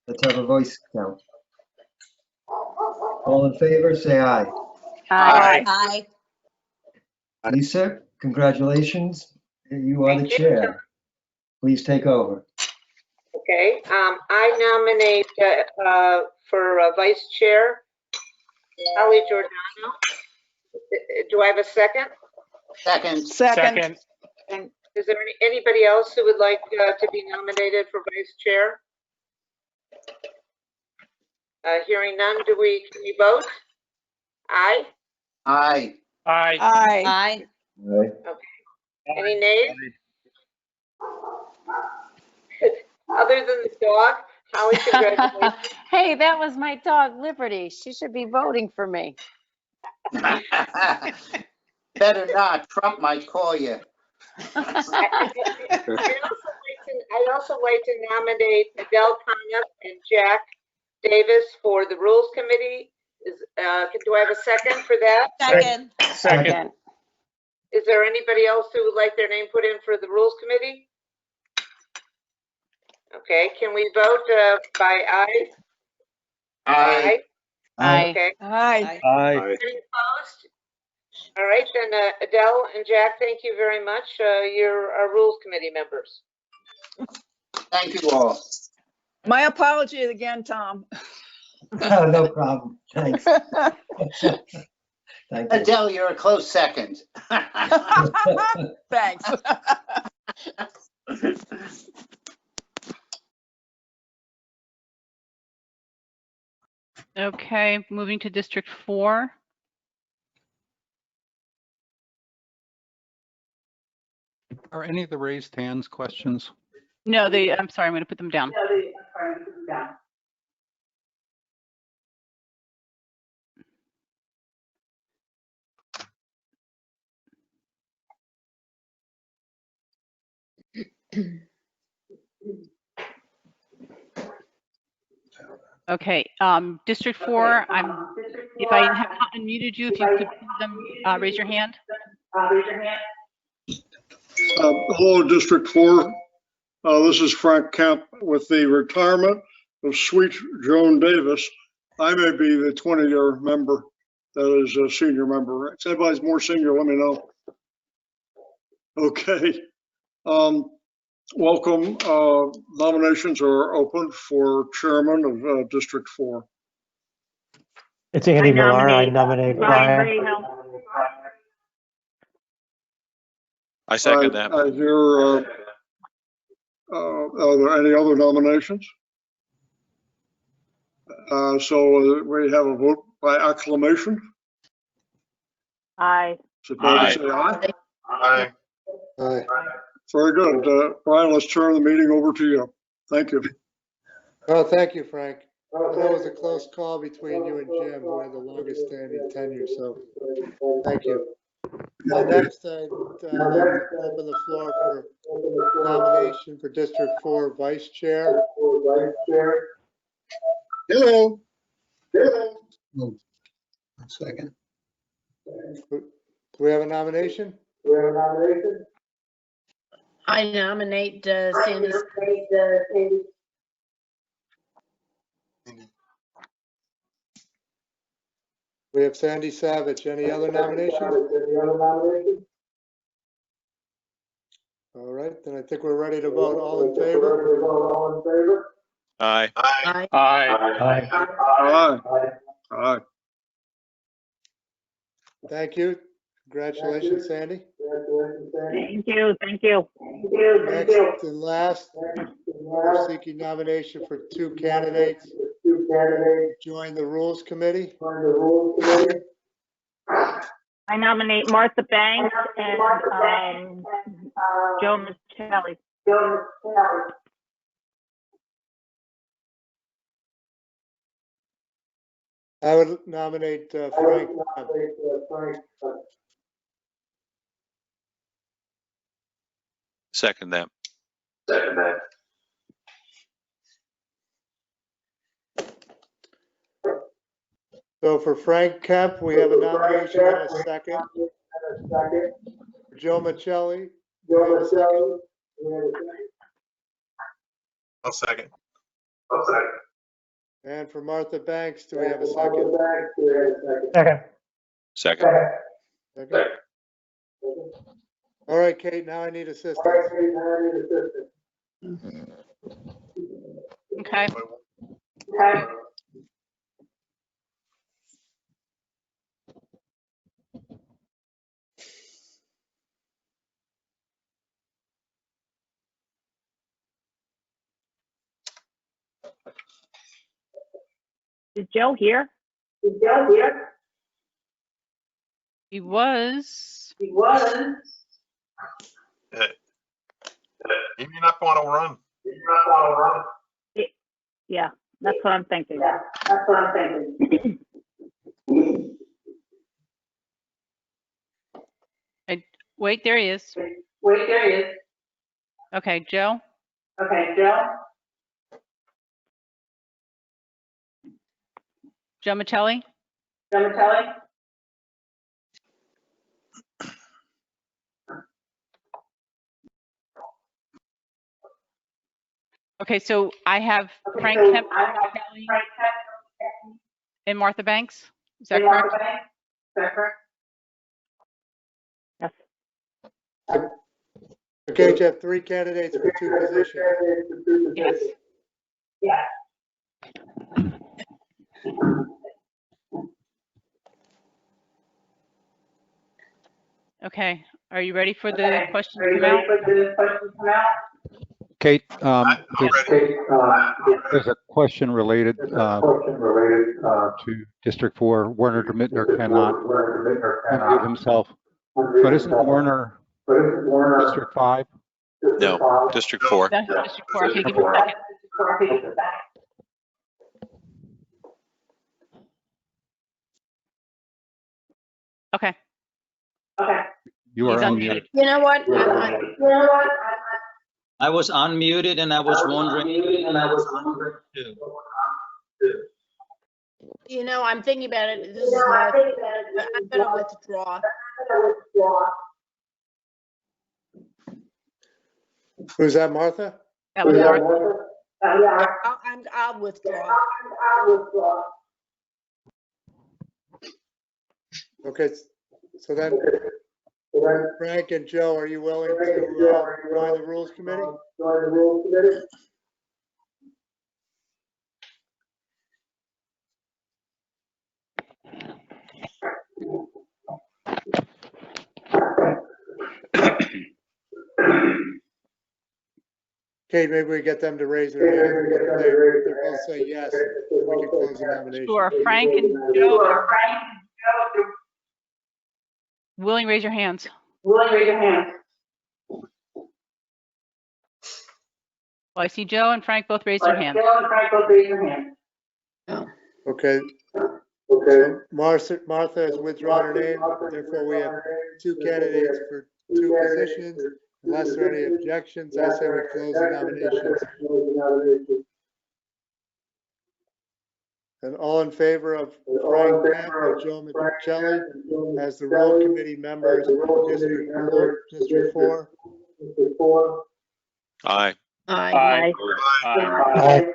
Let's have a voice count. All in favor, say aye. Aye. Lisa, congratulations. You are the chair. Please take over. Okay, I nominate for vice chair, Holly Giordano. Do I have a second? Second. And is there anybody else who would like to be nominated for vice chair? Hearing none, can we vote? Aye? Aye. Aye. Okay. Any nays? Other than the dog, Holly, congratulations. Hey, that was my dog, Liberty. She should be voting for me. Better not, Trump might call you. I'd also like to nominate Adele Coniff and Jack Davis for the Rules Committee. Do I have a second for that? Second. Is there anybody else who would like their name put in for the Rules Committee? Okay, can we vote by aye? Aye. Okay. Aye. Any opposed? All right, then Adele and Jack, thank you very much. You're our Rules Committee members. Thank you all. My apologies again, Tom. Oh, no problem. Thanks. Thank you. Adele, you're a close second. Thanks. Okay, moving to District 4. Are any of the raised hands questions? No, I'm sorry, I'm going to put them down. Okay, District 4, if I have not unmuted you, if you could raise your hand. Hello, District 4. This is Frank Kemp. With the retirement of Sweet Joan Davis, I may be the 20-year member that is a senior member. If anybody's more senior, let me know. Okay. Welcome. Nominations are open for chairman of District 4. It's Andy Millar. I nominate Brian. I second that. I hear, are there any other nominations? So we have a vote by acclamation. Aye. So say aye. Aye. Aye. Very good. Brian, let's turn the meeting over to you. Thank you. Oh, thank you, Frank. That was a close call between you and Jim, who had the longest standing tenure, so thank you. Next, I'd like to open the floor for nomination for District 4 Vice Chair. Hello. One second. Do we have a nomination? I nominate Sandy. We have Sandy Savage. Any other nominations? All right, then I think we're ready to vote. All in favor? Aye. Aye. Aye. Aye. Thank you. Congratulations, Sandy. Thank you. Thank you. Next and last, we're seeking nomination for two candidates to join the Rules Committee. I nominate Martha Banks and Joe Michelli. I would nominate Frank. Second that. So for Frank Kemp, we have a nomination and a second. For Joe Michelli, we have a second. I'll second. And for Martha Banks, do we have a second? Second. Second. All right, Kate, now I need assistance. Okay. Is Joe here? He was. You may not want to run. Yeah, that's what I'm thinking. Wait, there he is. Okay, Joe? Joe Michelli? Okay, so I have Frank Kemp, and Martha Banks. Is that correct? Yes. Okay, you have three candidates for two positions. Yes. Okay, are you ready for the question to come out? Kate, there's a question related to District 4. Werner Demittner cannot unmute himself, but isn't Werner District 5? No, District 4. That's District 4. Okay, give me a second. Okay. You are He's unmuted. You know what? I was unmuted and I was wondering. You know, I'm thinking about it. This is Martha. I'm gonna withdraw. Who's that, Martha? That was Martha. I'll withdraw. Okay, so then Frank and Joe, are you willing to join the Rules Committee? Kate, maybe we get them to raise their hand. They both say yes, we can close the nomination. Sure, Frank and Joe. Willing, raise your hands. Well, I see Joe and Frank both raised their hands. Okay. So Martha has withdrawn her name, therefore we have two candidates for two positions. Unless there are any objections, I say we close the nominations. And all in favor of Frank Camp and Joe Michelli as the road committee members for District 4? Aye. Aye. Aye.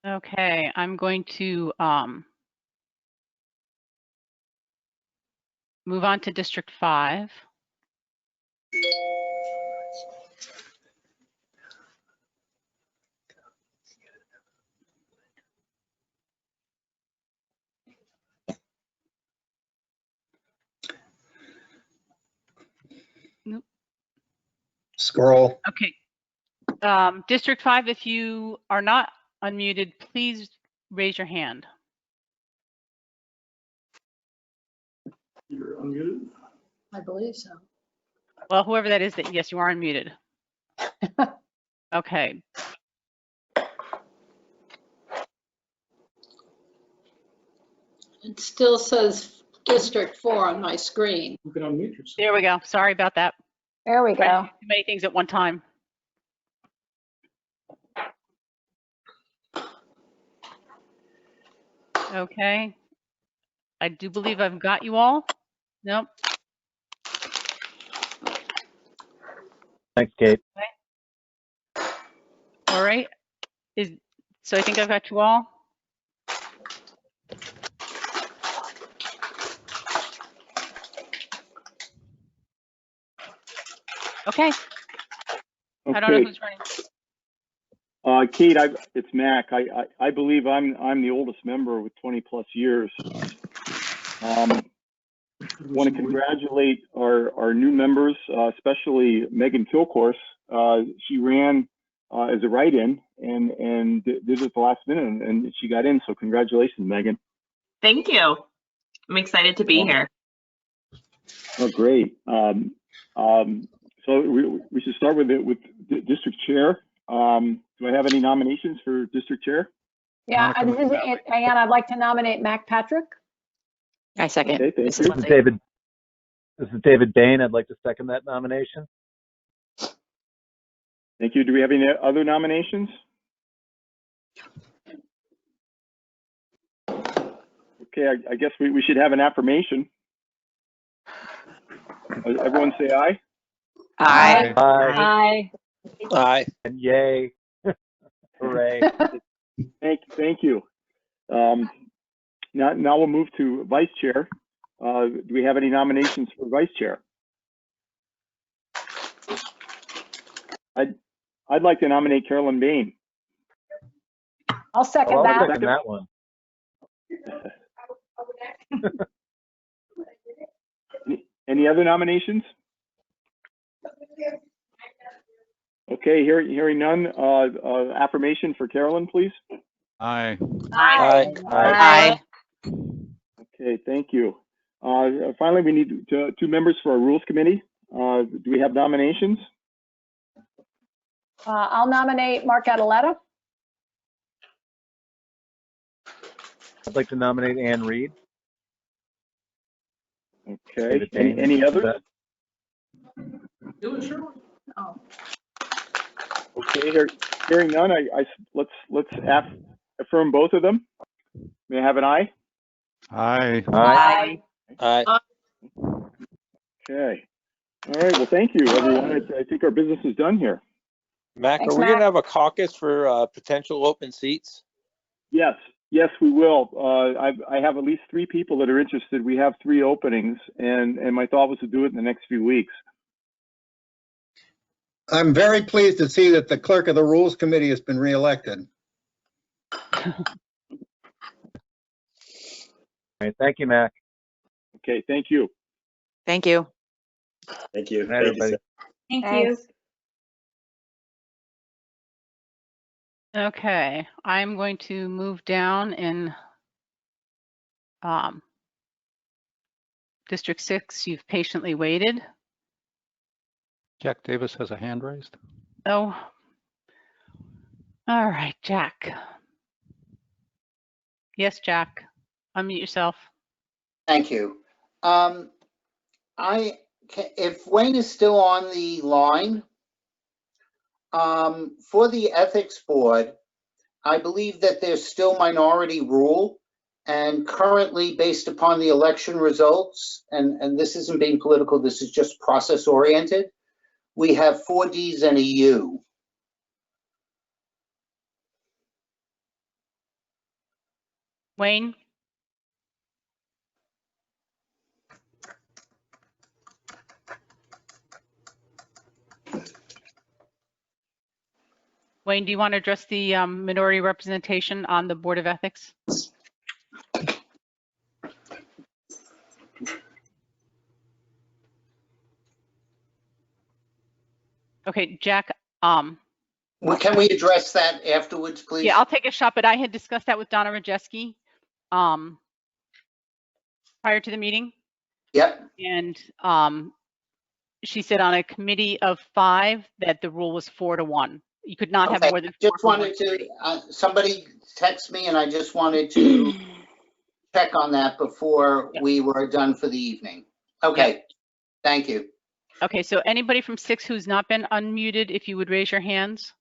Okay, I'm going to move on to District 5. Nope. Scroll. Okay. District 5, if you are not unmuted, please raise your hand. You're unmuted? I believe so. Well, whoever that is, that yes, you are unmuted. Okay. It still says District 4 on my screen. You can unmute yourself. There we go. Sorry about that. There we Trying to go. do too many things at one time. Okay. I do believe I've got you all. Nope. Thanks, Kate. Okay. All right. So I think I've got you all. Okay. I don't know who's running. Kate, it's Mac. I believe I'm the oldest member with 20 plus years. Want to congratulate our new members, especially Megan Kilcourse. She ran as a write-in and did it at the last minute, and she got in. So congratulations, Megan. Thank you. I'm excited to be here. Oh, great. So we should start with district chair. Do I have any nominations for district chair? Yeah, this is Diane. I'd like to nominate Mac Patrick. I second. Okay, thank you. This is David Bain. I'd like to second that nomination. Thank you. Do we have any other nominations? Okay, I guess we should have an affirmation. Everyone say aye. Aye. Aye. Aye. And yay. Hooray. Thank you. Now we'll move to vice chair. Do we have any nominations for vice chair? I'd like to nominate Carolyn Bain. I'll second I'll that. second that one. Any other nominations? Okay, hearing none. Affirmation for Carolyn, please. Aye. Aye. Aye. Okay, thank you. Finally, we need two members for our rules committee. Do we have nominations? I'll nominate Mark Adeletta. I'd like to nominate Ann Reed. Okay, David Payne. any others? Do it, sure. Oh. Okay, hearing none, let's affirm both of them. May I have an aye? Aye. Aye. Aye. Okay. All right, well, thank you, everyone. I think our business is done here. Mac, Thanks, are we Mac. gonna have a caucus for potential open seats? Yes, we will. I have at least 3 people that are interested. We have 3 openings, and my thought was to do it in the next few weeks. I'm very pleased to see that the clerk of the Rules Committee has been reelected. All right, thank you, Mac. Okay, thank you. Thank you. Thank you. Good night, everybody. Thank you. Thanks. Okay, I'm going to move down in District 6. You've patiently waited. Jack Davis has a hand raised. Oh, all right, Jack. Yes, Jack. Unmute yourself. Thank you. If Wayne is still on the line, for the ethics board, I believe that there's still minority rule. And currently, based upon the election results, and this isn't being political, this is just process oriented, we have 4 Ds and a U. Wayne? Wayne, do you want to address the minority representation on the Board of Ethics? Okay, Jack. Can we address that afterwards, please? Yeah, I'll take a shot, but I had discussed that with Donna Rajeski prior to the meeting. Yep. And she said on a committee of 5 that the rule was 4 to 1. You could not have more than 4. Just wanted to, somebody text me and I just wanted to check on that before we were done for the evening. Okay, thank you. Okay, so anybody from 6 who's not been unmuted, if you would raise your hands.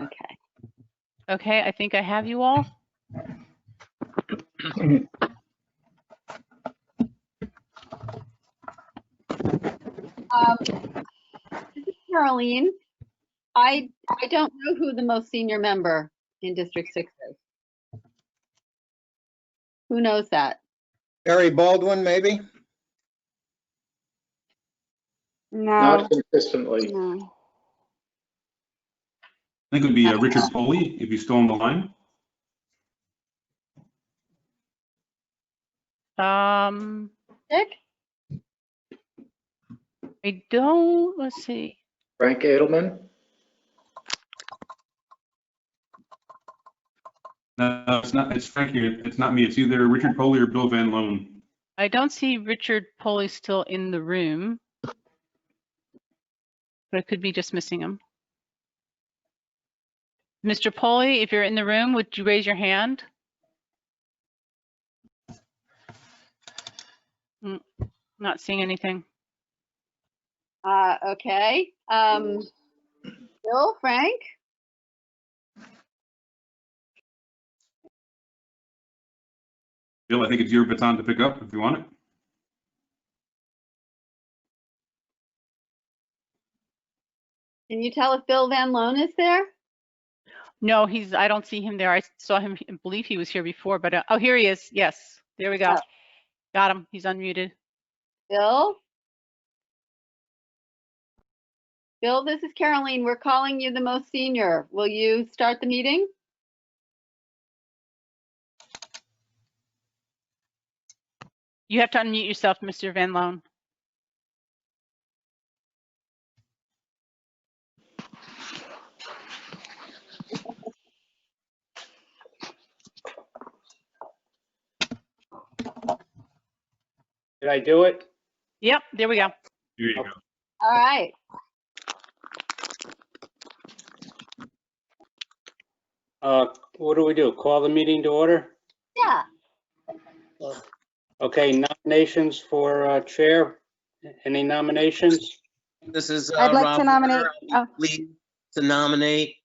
Okay. Okay, I think I have you all. This is Caroline. I don't know who the most senior member in District 6 is. Who knows that? Barry Baldwin, maybe? No. Not consistently. No. I think it would be Richard Foley, if he's still on the line. Dick? I don't, let's see. Frank Edelman? No, it's not. It's Frank here. It's not me. It's either Richard Foley or Bill Van Loan. I don't see Richard Poley still in the room, but I could be just missing him. Mr. Poley, if you're in the room, would you raise your hand? Not seeing anything. Okay. Bill, Frank? Bill, I think it's your baton to pick up if you want it. Can you tell if Bill Van Loan is there? No, I don't see him there. I saw him, I believe he was here before, but oh, here he is. Yes, there we go. Oh. Got him. He's unmuted. Bill? Bill, this is Caroline. We're calling you the most senior. Will you start the meeting? You have to unmute yourself, Mr. Van Loan. Did I do it? Yep, there we go. Here you go. All right. What do we do? Call the meeting to order? Yeah. Okay, nominations for chair. Any nominations? This is I'd like Rob to nominate, Warner. I'll be pleased to nominate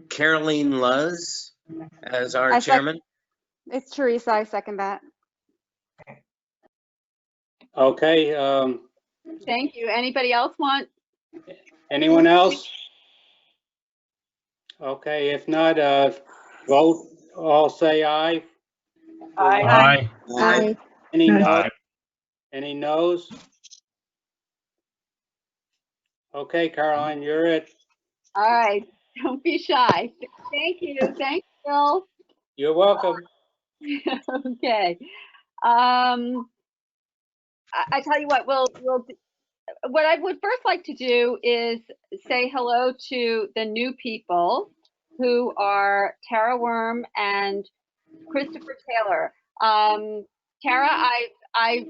Caroline Luz as our I sec- chairman. it's Teresa, I second that. Okay, Thank you. Anybody else want? anyone else? Okay, if not, vote, all say aye. Aye. Aye. Any Aye. noes? Any noes? Okay, Caroline, you're it. All right. Don't be shy. Thank you. Thanks, Bill. You're welcome. Okay. I tell you what, what I would first like to do is say hello to the new people who are Tara Worm and Christopher Taylor. Tara, I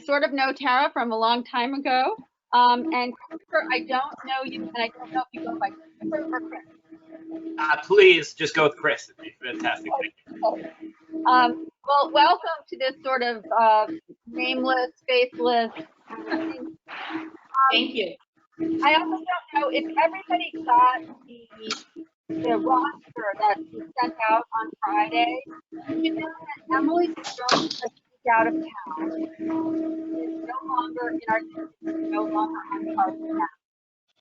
sort of know Tara from a long time ago. And Christopher, I don't know you, and I don't know if you go by Christopher or Chris. Please just go with Chris. It'd be fantastic. Thank you. Well, welcome to this sort of nameless, faceless. Thank you. I also don't know if everybody got the roster that we sent out on Friday. You know that Emily Jones is out of town. Is no longer in our district, no longer on the RTM.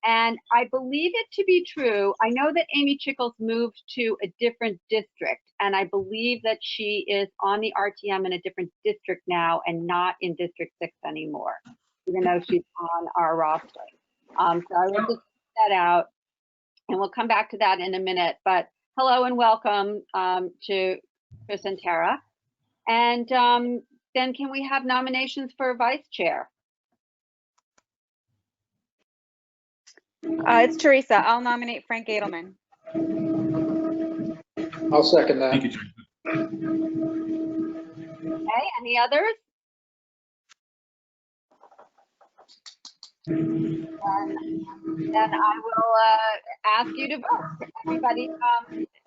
And I believe it to be true. I know that Amy Chickles moved to a different district, and I believe that she is on the RTM in a different district now and not in District 6 anymore, even though she's on our roster. So I will just put that out, and we'll come back to that in a minute. But hello and welcome to Chris and Tara. And then can we have nominations for vice chair? It's Teresa. I'll nominate Frank Edelman. I'll second that. Thank you, Teresa. Okay, any others? Then I will ask you to vote. Everybody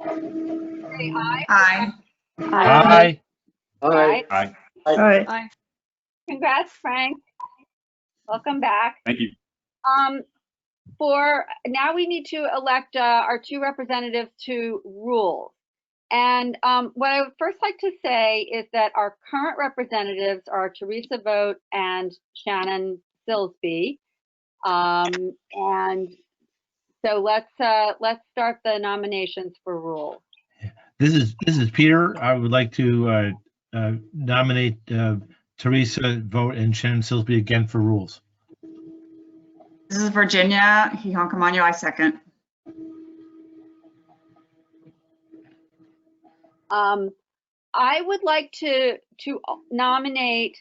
say aye. Aye. Aye. Aye. Aye. Aye. Aye. Congrats, Frank. Welcome back. Thank you. For now, we need to elect our two representatives to rules. And what I would first like to say is that our current representatives are Teresa Vogt and Shannon Silsby. And so let's start the nominations for rules. This is Peter. I would like to nominate Teresa Vogt and Shannon Silsby again for rules. This is Virginia Hihon-Camano. I second. I would like to nominate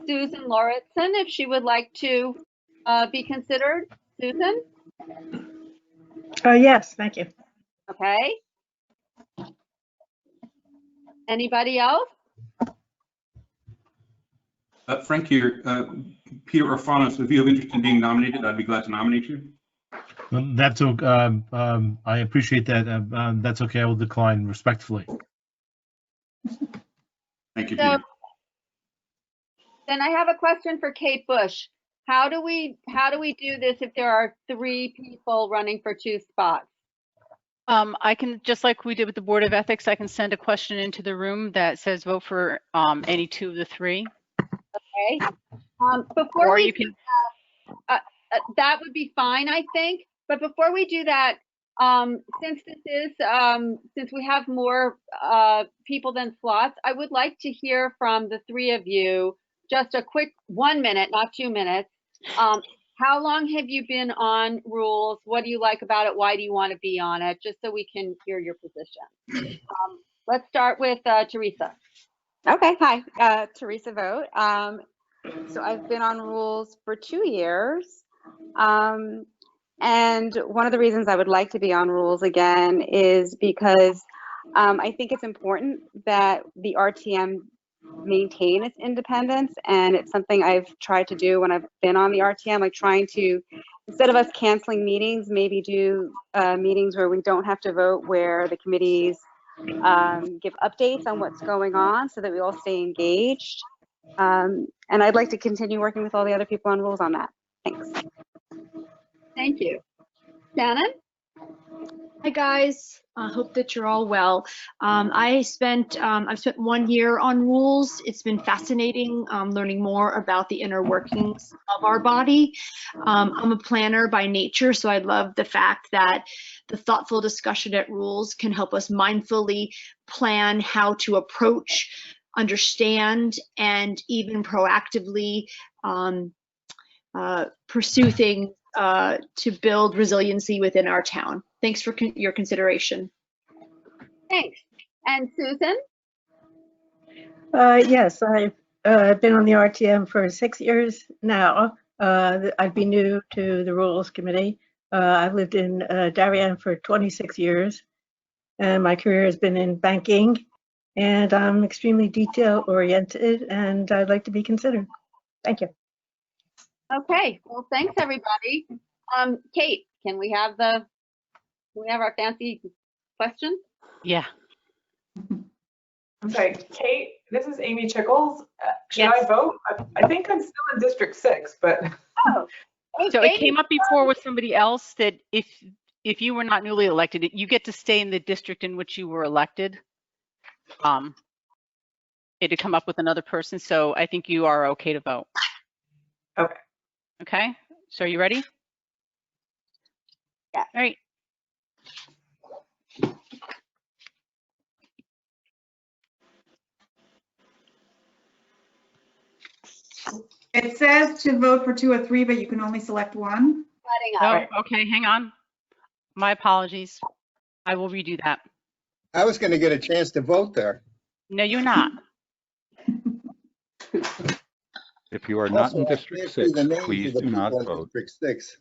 Susan Lauritsen if she would like to be considered. Susan? Yes, thank you. Okay. Anybody else? Frank here, Peter Orfanos, if you have interest in being nominated, I'd be glad to nominate you. That's okay. I appreciate that. That's okay. I will decline respectfully. Thank you, So, Peter. then I have a question for Kate Bush. How do we do this if there are 3 people running for 2 spots? I can, just like we did with the Board of Ethics, I can send a question into the room that says vote for any 2 of the 3. Okay. Before Or we you can. that would be fine, I think. But before we do that, since this is since we have more people than slots, I would like to hear from the 3 of you. Just a quick 1 minute, not 2 minutes. How long have you been on rules? What do you like about it? Why do you want to be on it? Just so we can hear your position. Let's start with Teresa. Okay. Hi, Teresa Vogt. So I've been on rules for 2 years. And one of the reasons I would like to be on rules again is because I think it's important that the RTM maintain its independence, and it's something I've tried to do when I've been on the RTM, like trying to instead of us canceling meetings, maybe do meetings where we don't have to vote, where the committees give updates on what's going on so that we all stay engaged. And I'd like to continue working with all the other people on rules on that. Thanks. Thank you. Shannon? Hi guys, hope that you're all well. I've spent 1 year on rules. It's been fascinating learning more about the inner workings of our body. I'm a planner by nature, so I love the fact that the thoughtful discussion at rules can help us mindfully plan how to approach, understand, and even proactively pursue things to build resiliency within our town. Thanks for your consideration. Thanks. And Susan? Yes, I've been on the RTM for 6 years now. I'd be new to the Rules Committee. I've lived in Darien for 26 years, and my career has been in banking, and I'm extremely detail-oriented, and I'd like to be considered. Thank you. Okay, well, thanks everybody. Kate, can we have our fancy question? Yeah. I'm sorry, Kate, this is Amy Chickles. Should Yes. I vote? I think I'm still in District 6, but. Oh. So it came up before with somebody else that if you were not newly elected, you get to stay in the district in which you were elected. It had come up with another person, so I think you are okay to vote. Okay. Okay, so are you ready? Yeah. All right. It says to vote for 2 or 3, but you can only select one. Oh, okay, hang on. My apologies. I will redo that. I was going to get a chance to vote there. No, you're not. If you are not Also, in I District can't see 6, the names please of the do not people in vote. District 6.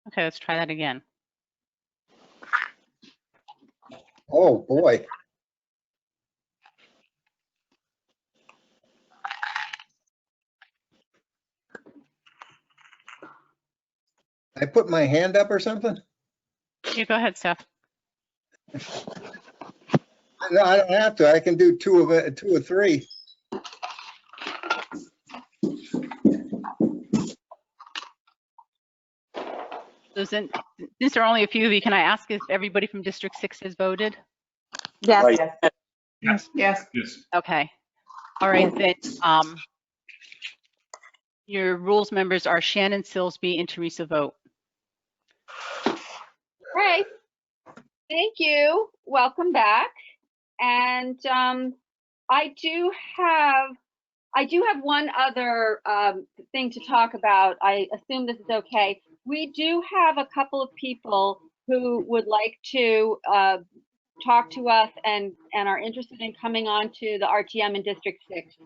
Okay, let's try that again. Oh, boy. I put my hand up or something? You go ahead, Steph. No, I don't have to. I can do 2 or 3. So since there are only a few of you, can I ask if everybody from District 6 has voted? Yes. Yes. Yes. Yes. Okay. All right, then your rules members are Shannon Silsby and Teresa Vogt. Hey, thank you. Welcome back. And I do have one other thing to talk about. I assume this is okay. We do have a couple of people who would like to talk to us and are interested in coming on to the RTM in District 6.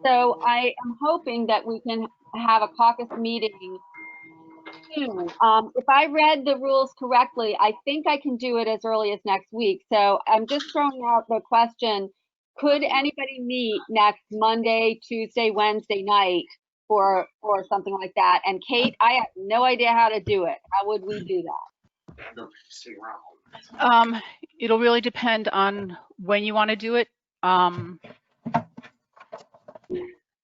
So I am hoping that we can have a caucus meeting soon. If I read the rules correctly, I think I can do it as early as next week. So I'm just throwing out the question, could anybody meet next Monday, Tuesday, Wednesday night or something like that? And Kate, I have no idea how to do it. How would we do that? It'll really depend on when you want to do it. And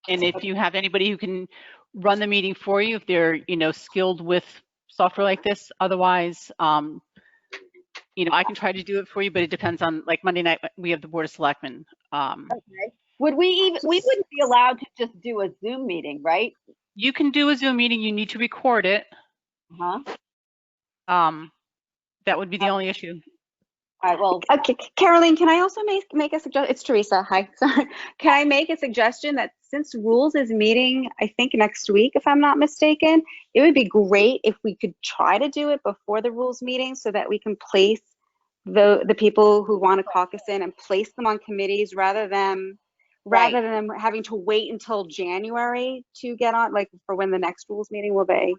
if you have anybody who can run the meeting for you, if they're, skilled with software like this. Otherwise, I can try to do it for you, but it depends on, like Monday night, we have the Board of Selectmen. Okay. We wouldn't be allowed to just do a Zoom meeting, right? You can do a Zoom meeting. You need to record it. That would be the only issue. All right, well, okay, Caroline, can I also make a suggestion? It's Teresa. Hi. Sorry. Can I make a suggestion that since Rules is meeting, I think next week, if I'm not mistaken, it would be great if we could try to do it before the Rules meeting so that we can place the people who want to caucus in and place them on committees rather than having to wait until January to get on, like for when the next rules meeting will be.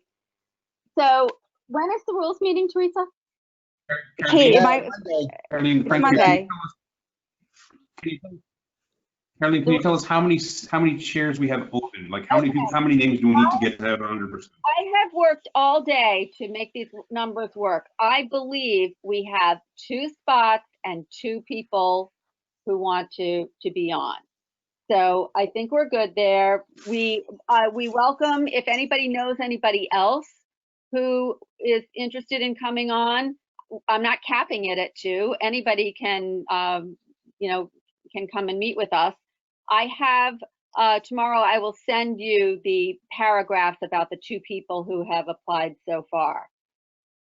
So when is the rules meeting, Teresa? Kate, Caroline, it's frankly, Monday. Caroline, can you tell us how many chairs we have open? Like how many people, how many names do we need to get to have 100%? I have worked all day to make these numbers work. I believe we have 2 spots and 2 people who want to be on. So I think we're good there. We welcome, if anybody knows anybody else who is interested in coming on, I'm not capping it at 2. Anybody can, can come and meet with us. I have, tomorrow I will send you the paragraphs about the 2 people who have applied so far.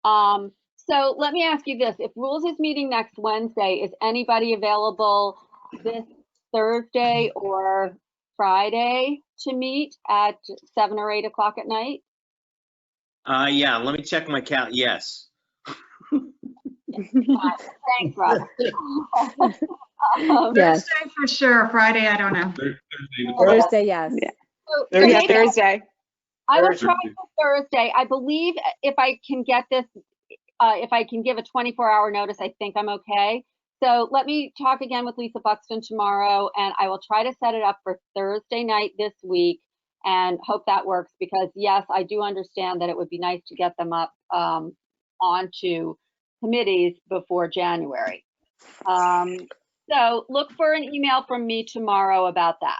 So let me ask you this, if Rules is meeting next Wednesday, is anybody available this Thursday or Friday to meet at 7 or 8 o'clock at night? Yeah, let me check my yes. Thanks, Rob. Thursday for sure. Friday, I don't know. Thursday, yes. So Yeah, Thursday. I will try for Thursday. I believe if I can get this, if I can give a 24-hour notice, I think I'm okay. So let me talk again with Lisa Buxton tomorrow, and I will try to set it up for Thursday night this week and hope that works because, yes, I do understand that it would be nice to get them up onto committees before January. So look for an email from me tomorrow about that.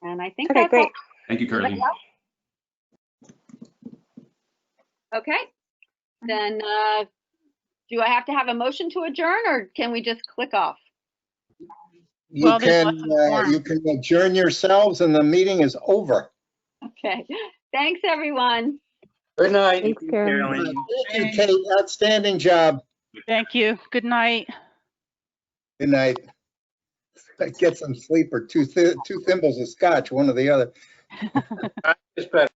And I think that's great. all. Thank you, Caroline. Okay. Then do I have to have a motion to adjourn or can we just click off? You can adjourn yourselves and the meeting is over. Okay. Thanks, everyone. Good night. Thanks, Caroline. Thank you, Kate. Outstanding job. Thank you. Good night. Good night. Get some sleep or two thimbles of scotch, one or the other. It's better.